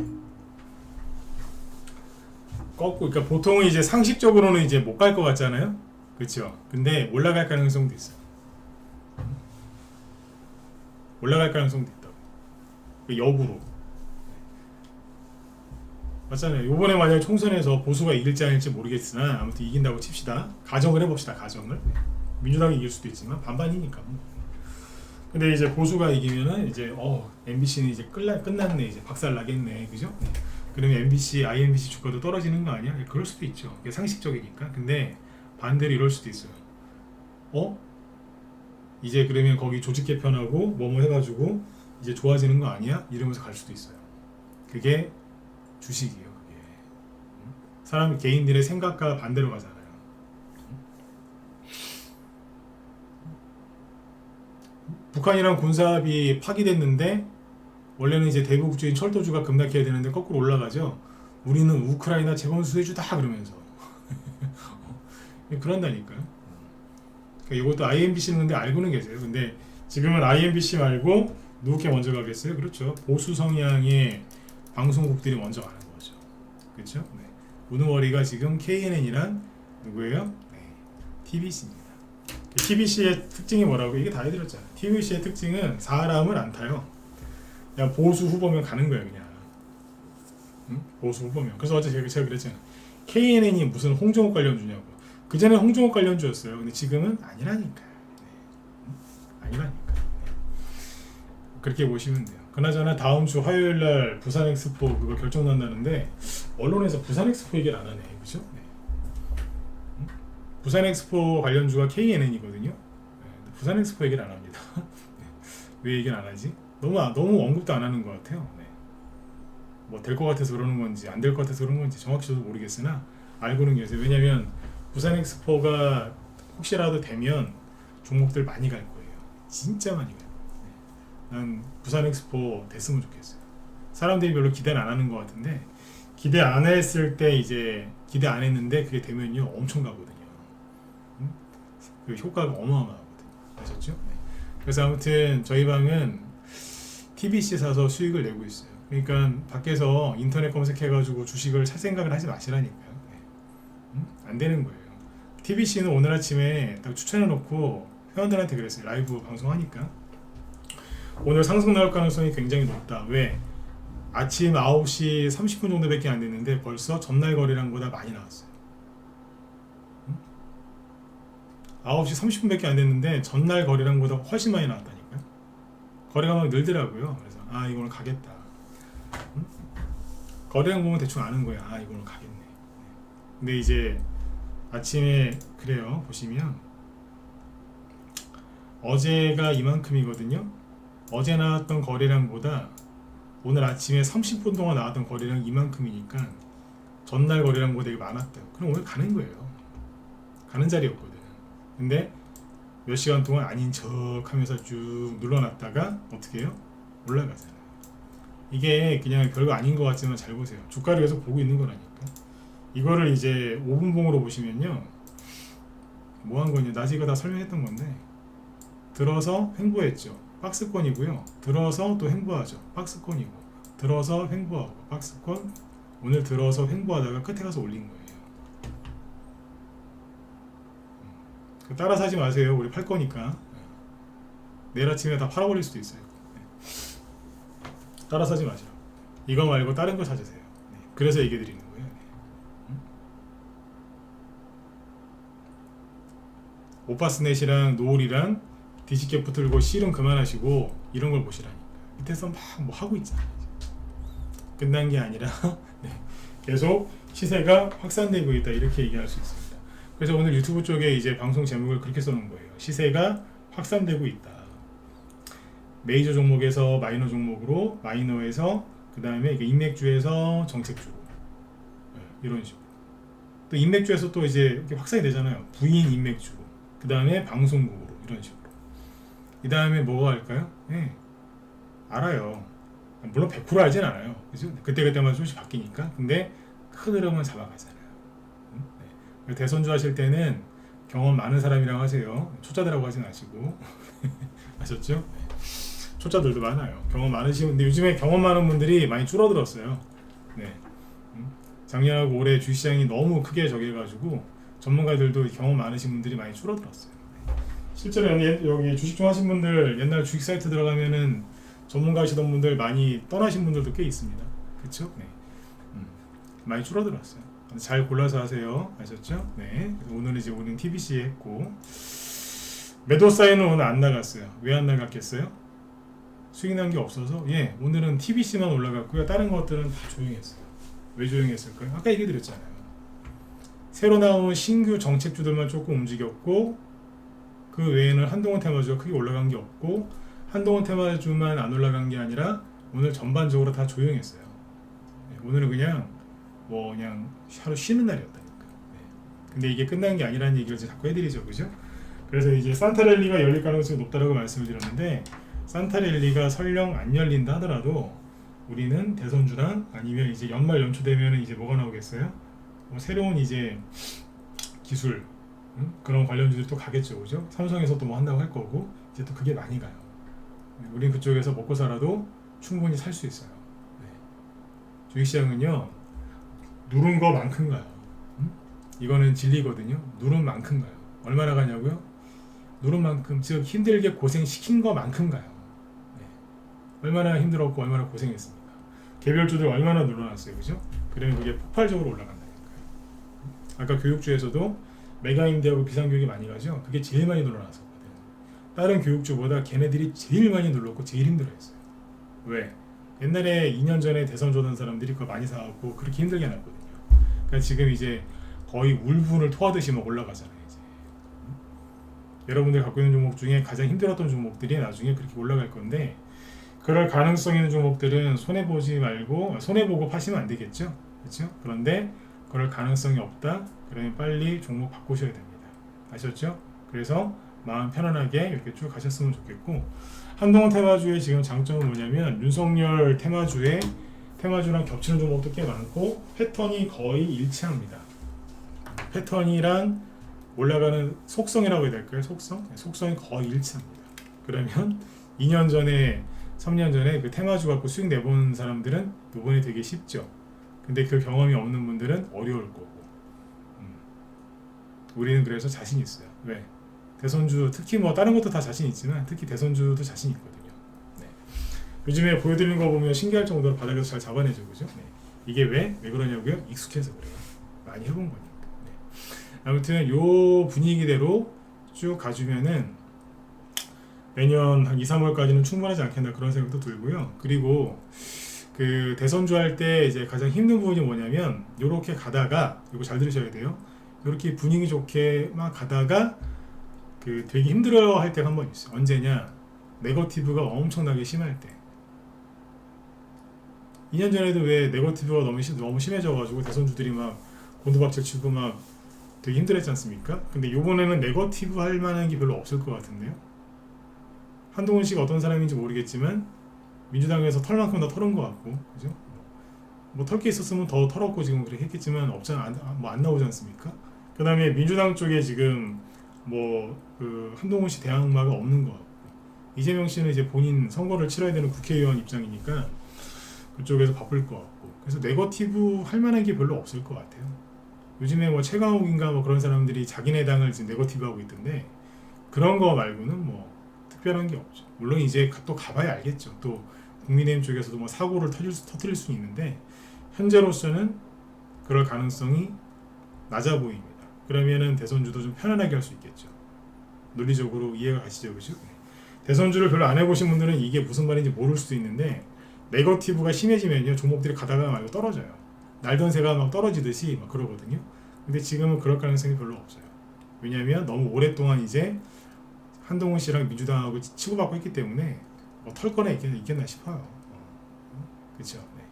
꺾고, 그러니까 보통은 이제 상식적으로는 이제 못 갈 것 같잖아요. 그렇죠. 근데 올라갈 가능성도 있어요. 올라갈 가능성도 있다고. 그 역으로. 맞잖아요. 요번에 만약에 총선에서 보수가 이길지 아닐지 모르겠으나 아무튼 이긴다고 칩시다. 가정을 해봅시다. 가정을. 민주당이 이길 수도 있지만 반반이니까. 근데 이제 보수가 이기면은 이제 MBC는 이제 끝났네. 이제 박살 나겠네. 그죠? 그러면 MBC, IMBC 주가도 떨어지는 거 아니야? 그럴 수도 있죠. 이게 상식적이니까. 근데 반대로 이럴 수도 있어요. 이제 그러면 거기 조직 개편하고 뭐뭐 해가지고 이제 좋아지는 거 아니야? 이러면서 갈 수도 있어요. 그게 주식이에요. 그게. 사람 개인들의 생각과 반대로 가잖아요. 북한이랑 군사합이 파기됐는데 원래는 이제 대북주인 철도주가 급락해야 되는데 거꾸로 올라가죠. 우리는 우크라이나 재건 수혜주다 그러면서 그런다니까요. 그러니까 이것도 IMBC는 근데 알고는 계세요. 근데 지금은 IMBC 말고 누구께 먼저 가겠어요? 그렇죠. 보수 성향의 방송국들이 먼저 가는 거죠. 그렇죠? 네. 우두머리가 지금 KNN이랑 누구예요? 네. TBC입니다. TBC의 특징이 뭐라고? 이게 다 해드렸잖아요. TBC의 특징은 사람을 안 타요. 그냥 보수 후보면 가는 거예요, 그냥. 응? 보수 후보면. 그래서 어제 제가 그랬잖아요. KNN이 무슨 홍정욱 관련주냐고. 그 전에 홍정욱 관련주였어요. 근데 지금은 아니라니까. 네. 아니라니까. 네. 그렇게 보시면 돼요. 그나저나 다음 주 화요일 날 부산 엑스포 그거 결정 난다는데 언론에서 부산 엑스포 얘기를 안 하네, 그죠? 네. 응? 부산 엑스포 관련주가 KNN이거든요. 네. 부산 엑스포 얘기를 안 합니다. 네. 왜 얘기를 안 하지? 너무 언급도 안 하는 것 같아요. 네. 뭐 될 것 같아서 그러는 건지 안 될 것 같아서 그러는 건지 정확히 저도 모르겠으나 알고는 계세요. 왜냐면 부산 엑스포가 혹시라도 되면 종목들 많이 갈 거예요. 진짜 많이 가요. 네. 난 부산 엑스포 됐으면 좋겠어요. 사람들이 별로 기대는 안 하는 것 같은데 기대 안 했을 때 이제 기대 안 했는데 그게 되면요 엄청 가거든요. 그 효과가 어마어마하거든요. 아셨죠? 네. 그래서 아무튼 저희 방은 TBC 사서 수익을 내고 있어요. 그러니까 밖에서 인터넷 검색해가지고 주식을 살 생각을 하지 마시라니까요. 네. 안 되는 거예요. TBC는 오늘 아침에 딱 추천해놓고 회원들한테 그랬어요. 라이브 방송하니까 오늘 상승 나올 가능성이 굉장히 높다. 왜? 아침 9시 30분 정도밖에 안 됐는데 벌써 전날 거래량보다 많이 나왔어요. 9시 30분밖에 안 됐는데 전날 거래량보다 훨씬 많이 나왔다니까요. 거래가 막 늘더라고요. 그래서 이거는 가겠다. 거래량 보면 대충 아는 거야. 이거는 가겠네. 근데 이제 아침에 그래요. 보시면 어제가 이만큼이거든요. 어제 나왔던 거래량보다 오늘 아침에 30분 동안 나왔던 거래량 이만큼이니까 전날 거래량보다 되게 많았대요. 그럼 오늘 가는 거예요. 가는 자리였거든. 근데 몇 시간 동안 아닌 척 하면서 쭉 눌러놨다가 어떻게 해요? 올라가잖아요. 이게 그냥 별거 아닌 것 같지만 잘 보세요. 주가를 계속 보고 있는 거라니까. 이거를 이제 5분봉으로 보시면요. 뭐 한 거냐. 낮에 이거 다 설명했던 건데 들어서 횡보했죠. 박스권이고요. 들어서 또 횡보하죠. 박스권이고 들어서 횡보하고 박스권 오늘 들어서 횡보하다가 끝에 가서 올린 거예요. 따라 사지 마세요. 우리 팔 거니까. 내일 아침에 다 팔아버릴 수도 있어요. 따라 사지 마세요. 이거 말고 다른 거 찾으세요. 그래서 얘기 드리는 거예요. 오파스넷이랑 노을이랑 뒤집개 붙들고 실은 그만하시고 이런 걸 보시라니까. 밑에서 막 뭐 하고 있잖아요. 끝난 게 아니라 계속 시세가 확산되고 있다 이렇게 얘기할 수 있습니다. 그래서 오늘 유튜브 쪽에 이제 방송 제목을 그렇게 써놓은 거예요. 시세가 확산되고 있다. 메이저 종목에서 마이너 종목으로, 마이너에서 그 다음에 인맥주에서 정책주로 이런 식으로. 또 인맥주에서 또 이제 이렇게 확산이 되잖아요. 부인 인맥주로, 그 다음에 방송국으로 이런 식으로. 이 다음에 뭐가 할까요? 알아요. 물론 100% 알진 않아요. 그죠? 그때그때마다 조금씩 바뀌니까. 근데 큰 흐름은 잡아가잖아요. 대선주 하실 때는 경험 많은 사람이라고 하세요. 초짜들하고 하진 마시고 아셨죠? 네. 초짜들도 많아요. 경험 많으신 근데 요즘에 경험 많은 분들이 많이 줄어들었어요. 네. 작년하고 올해 주시장이 너무 크게 저기해가지고 전문가들도 경험 많으신 분들이 많이 줄어들었어요. 실제로 여기 주식 좀 하신 분들 옛날 주식 사이트 들어가면은 전문가시던 분들 많이 떠나신 분들도 꽤 있습니다. 그렇죠? 네. 많이 줄어들었어요. 잘 골라서 하세요. 아셨죠? 네. 오늘은 이제 오늘 TBC 했고 매도 사인은 오늘 안 나갔어요. 왜 안 나갔겠어요? 수익 난 게 없어서 예 오늘은 TBC만 올라갔고요. 다른 것들은 다 조용했어요. 왜 조용했을까요? 아까 얘기 드렸잖아요. 새로 나온 신규 정책주들만 조금 움직였고 그 외에는 한동훈 테마주가 크게 올라간 게 없고 한동훈 테마주만 안 올라간 게 아니라 오늘 전반적으로 다 조용했어요. 네, 오늘은 그냥 하루 쉬는 날이었다니까. 네. 근데 이게 끝난 게 아니라는 얘기를 자꾸 해드리죠, 그죠? 그래서 이제 산타랠리가 열릴 가능성이 높다라고 말씀을 드렸는데 산타랠리가 설령 안 열린다 하더라도 우리는 대선주랑 아니면 이제 연말 연초 되면은 이제 뭐가 나오겠어요? 새로운 이제 기술 그런 관련주들이 또 가겠죠, 그죠? 삼성에서 또 뭐 한다고 할 거고 이제 또 그게 많이 가요. 우린 그쪽에서 먹고 살아도 충분히 살 수 있어요. 네. 주식시장은요 누른 거만큼 가요. 이거는 진리거든요. 누른 만큼 가요. 얼마나 가냐고요? 누른 만큼, 즉 힘들게 고생시킨 거만큼 가요. 네. 얼마나 힘들었고 얼마나 고생했습니까? 개별주들 얼마나 눌러놨어요, 그죠? 그러면 그게 폭발적으로 올라간다니까요. 아까 교육주에서도 메가임대하고 비상교육이 많이 가죠? 그게 제일 많이 눌러놨었거든요. 다른 교육주보다 걔네들이 제일 많이 눌렀고 제일 힘들어했어요. 왜? 옛날에 2년 전에 대선 조던 사람들이 그거 많이 사갖고 그렇게 힘들게 해놨거든요. 그러니까 지금 이제 거의 울분을 토하듯이 막 올라가잖아요. 이제. 여러분들 갖고 있는 종목 중에 가장 힘들었던 종목들이 나중에 그렇게 올라갈 건데 그럴 가능성 있는 종목들은 손해보지 말고 손해보고 파시면 안 되겠죠? 그렇죠? 그런데 그럴 가능성이 없다? 그러면 빨리 종목 바꾸셔야 됩니다. 아셨죠? 그래서 마음 편안하게 이렇게 쭉 가셨으면 좋겠고 한동훈 테마주의 지금 장점은 뭐냐면 윤석열 테마주랑 겹치는 종목도 꽤 많고 패턴이 거의 일치합니다. 패턴이랑 올라가는 속성이라고 해야 될까요? 속성이 거의 일치합니다. 그러면 2년 전에 3년 전에 그 테마주 갖고 수익 내본 사람들은 이번에 되게 쉽죠. 근데 그 경험이 없는 분들은 어려울 거고 우리는 그래서 자신 있어요. 왜? 대선주 특히 뭐 다른 것도 다 자신 있지만 특히 대선주도 자신 있거든요. 네. 요즘에 보여드리는 거 보면 신기할 정도로 바닥에서 잘 잡아내죠, 그죠? 네. 이게 왜 그러냐고요? 익숙해서 그래요. 많이 해본 거니까. 네. 아무튼 요 분위기대로 쭉 가주면은 내년 한 2, 3월까지는 충분하지 않겠나 그런 생각도 들고요. 그리고 그 대선주 할 때 이제 가장 힘든 부분이 뭐냐면 요렇게 가다가 이거 잘 들으셔야 돼요. 이렇게 분위기 좋게 막 가다가 그 되게 힘들어 할 때가 한 번 있어요. 언제냐? 네거티브가 엄청나게 심할 때. 2년 전에도 왜 네거티브가 너무 심해져가지고 대선주들이 막 곤두박질 치고 막 되게 힘들었지 않습니까? 근데 요번에는 네거티브 할 만한 게 별로 없을 것 같은데요. 한동훈 씨가 어떤 사람인지 모르겠지만 민주당에서 털만큼 다 털은 것 같고, 그죠? 뭐 털 게 있었으면 더 털었고 지금 그렇게 했겠지만 안 나오지 않습니까? 그 다음에 민주당 쪽에 지금 그 한동훈 씨 대항마가 없는 것 같고 이재명 씨는 이제 본인 선거를 치러야 되는 국회의원 입장이니까 그쪽에서 바쁠 것 같고 그래서 네거티브 할 만한 게 별로 없을 것 같아요. 요즘에 뭐 최강욱인가 뭐 그런 사람들이 자기네 당을 지금 네거티브 하고 있던데 그런 거 말고는 뭐 특별한 게 없죠. 물론 이제 또 가봐야 알겠죠. 또 국민의힘 쪽에서도 뭐 사고를 터뜨릴 수는 있는데 현재로서는 그럴 가능성이 낮아 보입니다. 그러면은 대선주도 좀 편안하게 할 수 있겠죠. 논리적으로 이해가 가시죠, 그죠? 대선주를 별로 안 해보신 분들은 이게 무슨 말인지 모를 수도 있는데 네거티브가 심해지면요 종목들이 가다가 말고 떨어져요. 날던 새가 막 떨어지듯이 막 그러거든요. 근데 지금은 그럴 가능성이 별로 없어요. 왜냐하면 너무 오랫동안 이제 한동훈 씨랑 민주당하고 치고받고 있기 때문에 뭐 털 거나 있겠나 싶어요. 그렇죠. 네.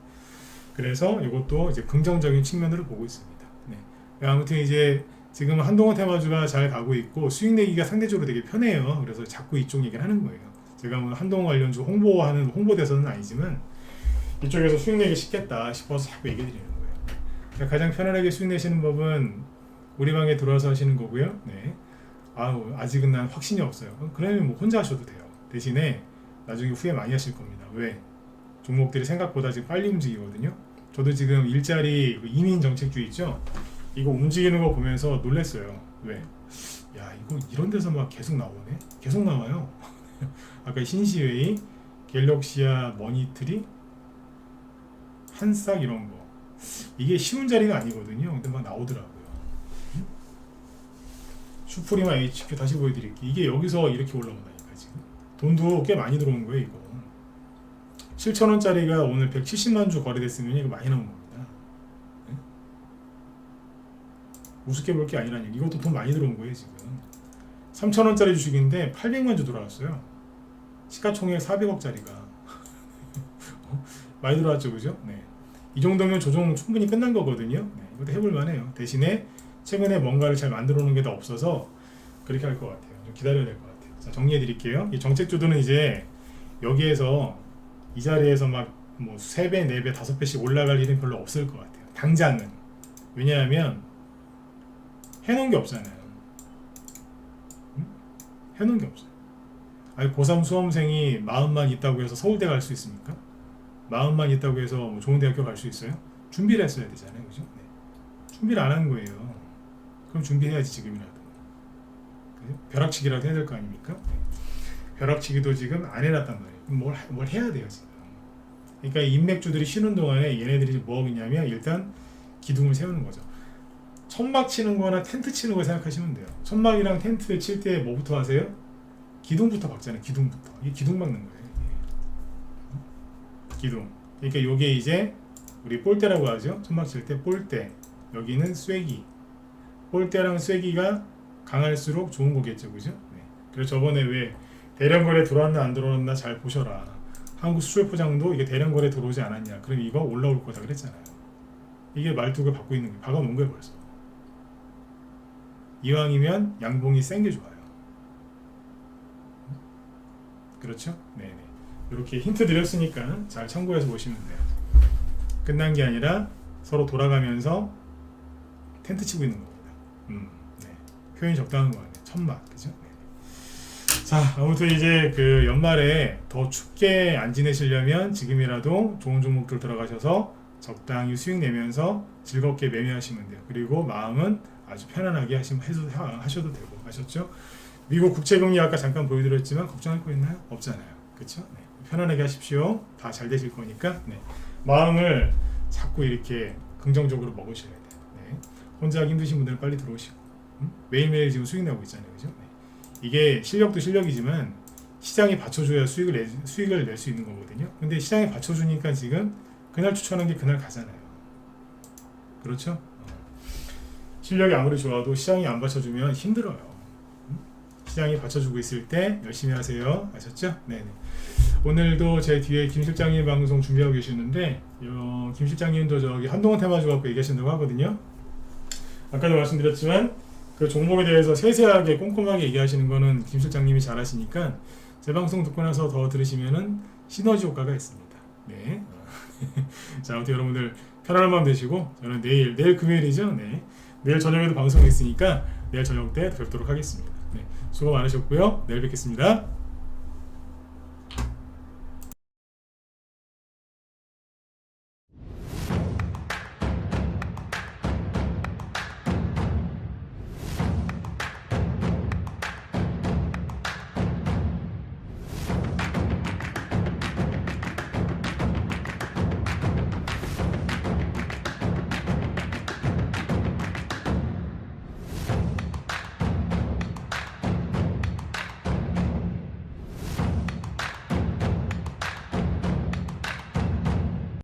그래서 이것도 이제 긍정적인 측면으로 보고 있습니다. 네. 아무튼 이제 지금 한동훈 테마주가 잘 가고 있고 수익 내기가 상대적으로 되게 편해요. 그래서 자꾸 이쪽 얘기를 하는 거예요. 제가 뭐 한동훈 관련주 홍보하는 홍보대사는 아니지만 이쪽에서 수익 내기 쉽겠다 싶어서 자꾸 얘기 드리는 거예요. 가장 편안하게 수익 내시는 법은 우리 방에 들어와서 하시는 거고요. 네. 아직은 난 확신이 없어요. 그러면 뭐 혼자 하셔도 돼요. 대신에 나중에 후회 많이 하실 겁니다. 왜? 종목들이 생각보다 지금 빨리 움직이거든요. 저도 지금 일자리 이민 정책주의 있죠? 이거 움직이는 거 보면서 놀랐어요. 왜? 야, 이거 이런 데서 막 계속 나오네? 계속 나와요. 아까 신시웨이, 갤럭시아 머니트리, 한싹 이런 거. 이게 쉬운 자리가 아니거든요. 근데 막 나오더라고요. 슈프리마 HQ 다시 보여드릴게요. 이게 여기서 이렇게 올라온다니까 지금. 돈도 꽤 많이 들어온 거예요, 이거. 7,000원짜리가 오늘 170만 주 거래됐으면 이거 많이 나온 겁니다. 네? 우습게 볼 게 아니라니. 이것도 돈 많이 들어온 거예요, 지금. 3,000원짜리 주식인데 800만 주 들어왔어요. 시가총액 400억짜리가. 많이 들어왔죠, 그죠? 네. 이 정도면 조정 충분히 끝난 거거든요. 네, 이것도 해볼 만해요. 대신에 최근에 뭔가를 잘 만들어 놓은 게 더 없어서 그렇게 할 것 같아요. 좀 기다려야 될 것 같아요. 자, 정리해 드릴게요. 이 정책주들은 이제 여기에서 이 자리에서 막 뭐 3배, 4배, 5배씩 올라갈 일은 별로 없을 것 같아요. 당장은. 왜냐하면 해놓은 게 없잖아요. 응? 해놓은 게 없어요. 아니, 고3 수험생이 마음만 있다고 해서 서울대 갈 수 있습니까? 마음만 있다고 해서 뭐 좋은 대학교 갈 수 있어요? 준비를 했어야 되잖아요. 그죠? 네. 준비를 안 한 거예요. 그럼 준비해야지 지금이라도. 그죠? 벼락치기라도 해야 될 거 아닙니까? 네. 벼락치기도 지금 안 해놨단 말이에요. 뭘 해야 돼요 지금. 그러니까 인맥주들이 쉬는 동안에 얘네들이 뭐 하겠냐면 일단 기둥을 세우는 거죠. 천막 치는 거나 텐트 치는 거 생각하시면 돼요. 천막이랑 텐트 칠 때 뭐부터 하세요? 기둥부터 박잖아요. 기둥부터. 이게 기둥 박는 거예요. 기둥. 그러니까 요게 이제 우리 볼대라고 하죠. 천막 칠 때 볼대. 여기는 쐐기. 볼대랑 쐐기가 강할수록 좋은 거겠죠, 그죠? 네. 그래서 저번에 왜 대량 거래 들어왔나 안 들어왔나 잘 보셔라. 한국 수출 포장도 이게 대량 거래 들어오지 않았냐? 그럼 이거 올라올 거다 그랬잖아요. 이게 말뚝을 받고 있는 게 박아놓은 거예요 벌써. 이왕이면 양봉이 센 게 좋아요. 그렇죠? 네네. 이렇게 힌트 드렸으니까 잘 참고해서 보시면 돼요. 끝난 게 아니라 서로 돌아가면서 텐트 치고 있는 겁니다. 네. 표현이 적당한 거 같네요. 천막, 그죠? 네. 자, 아무튼 이제 그 연말에 더 춥게 안 지내시려면 지금이라도 좋은 종목들 들어가셔서 적당히 수익 내면서 즐겁게 매매하시면 돼요. 그리고 마음은 아주 편안하게 하셔도 되고, 아셨죠? 미국 국채금리 아까 잠깐 보여드렸지만 걱정할 거 있나요? 없잖아요. 그렇죠? 네. 편안하게 하십시오. 다 잘 되실 거니까. 네. 마음을 자꾸 이렇게 긍정적으로 먹으셔야 돼요. 네. 혼자 하기 힘드신 분들은 빨리 들어오시고 매일매일 지금 수익 나고 있잖아요. 그죠? 네. 이게 실력도 실력이지만 시장이 받쳐줘야 수익을 낼 수 있는 거거든요. 근데 시장이 받쳐주니까 지금 그날 추천한 게 그날 가잖아요. 그렇죠? 실력이 아무리 좋아도 시장이 안 받쳐주면 힘들어요. 시장이 받쳐주고 있을 때 열심히 하세요. 아셨죠? 네네. 오늘도 제 뒤에 김 실장님 방송 준비하고 계시는데 김 실장님도 저기 한동안 테마주 갖고 얘기하신다고 하거든요. 아까도 말씀드렸지만 그 종목에 대해서 세세하게 꼼꼼하게 얘기하시는 거는 김 실장님이 잘 하시니까 제 방송 듣고 나서 더 들으시면은 시너지 효과가 있습니다. 네. 자, 아무튼 여러분들 편안한 밤 되시고 저는 내일 금요일이죠. 네. 내일 저녁에도 방송이 있으니까 내일 저녁 때 뵙도록 하겠습니다. 네. 수고 많으셨고요. 내일 뵙겠습니다.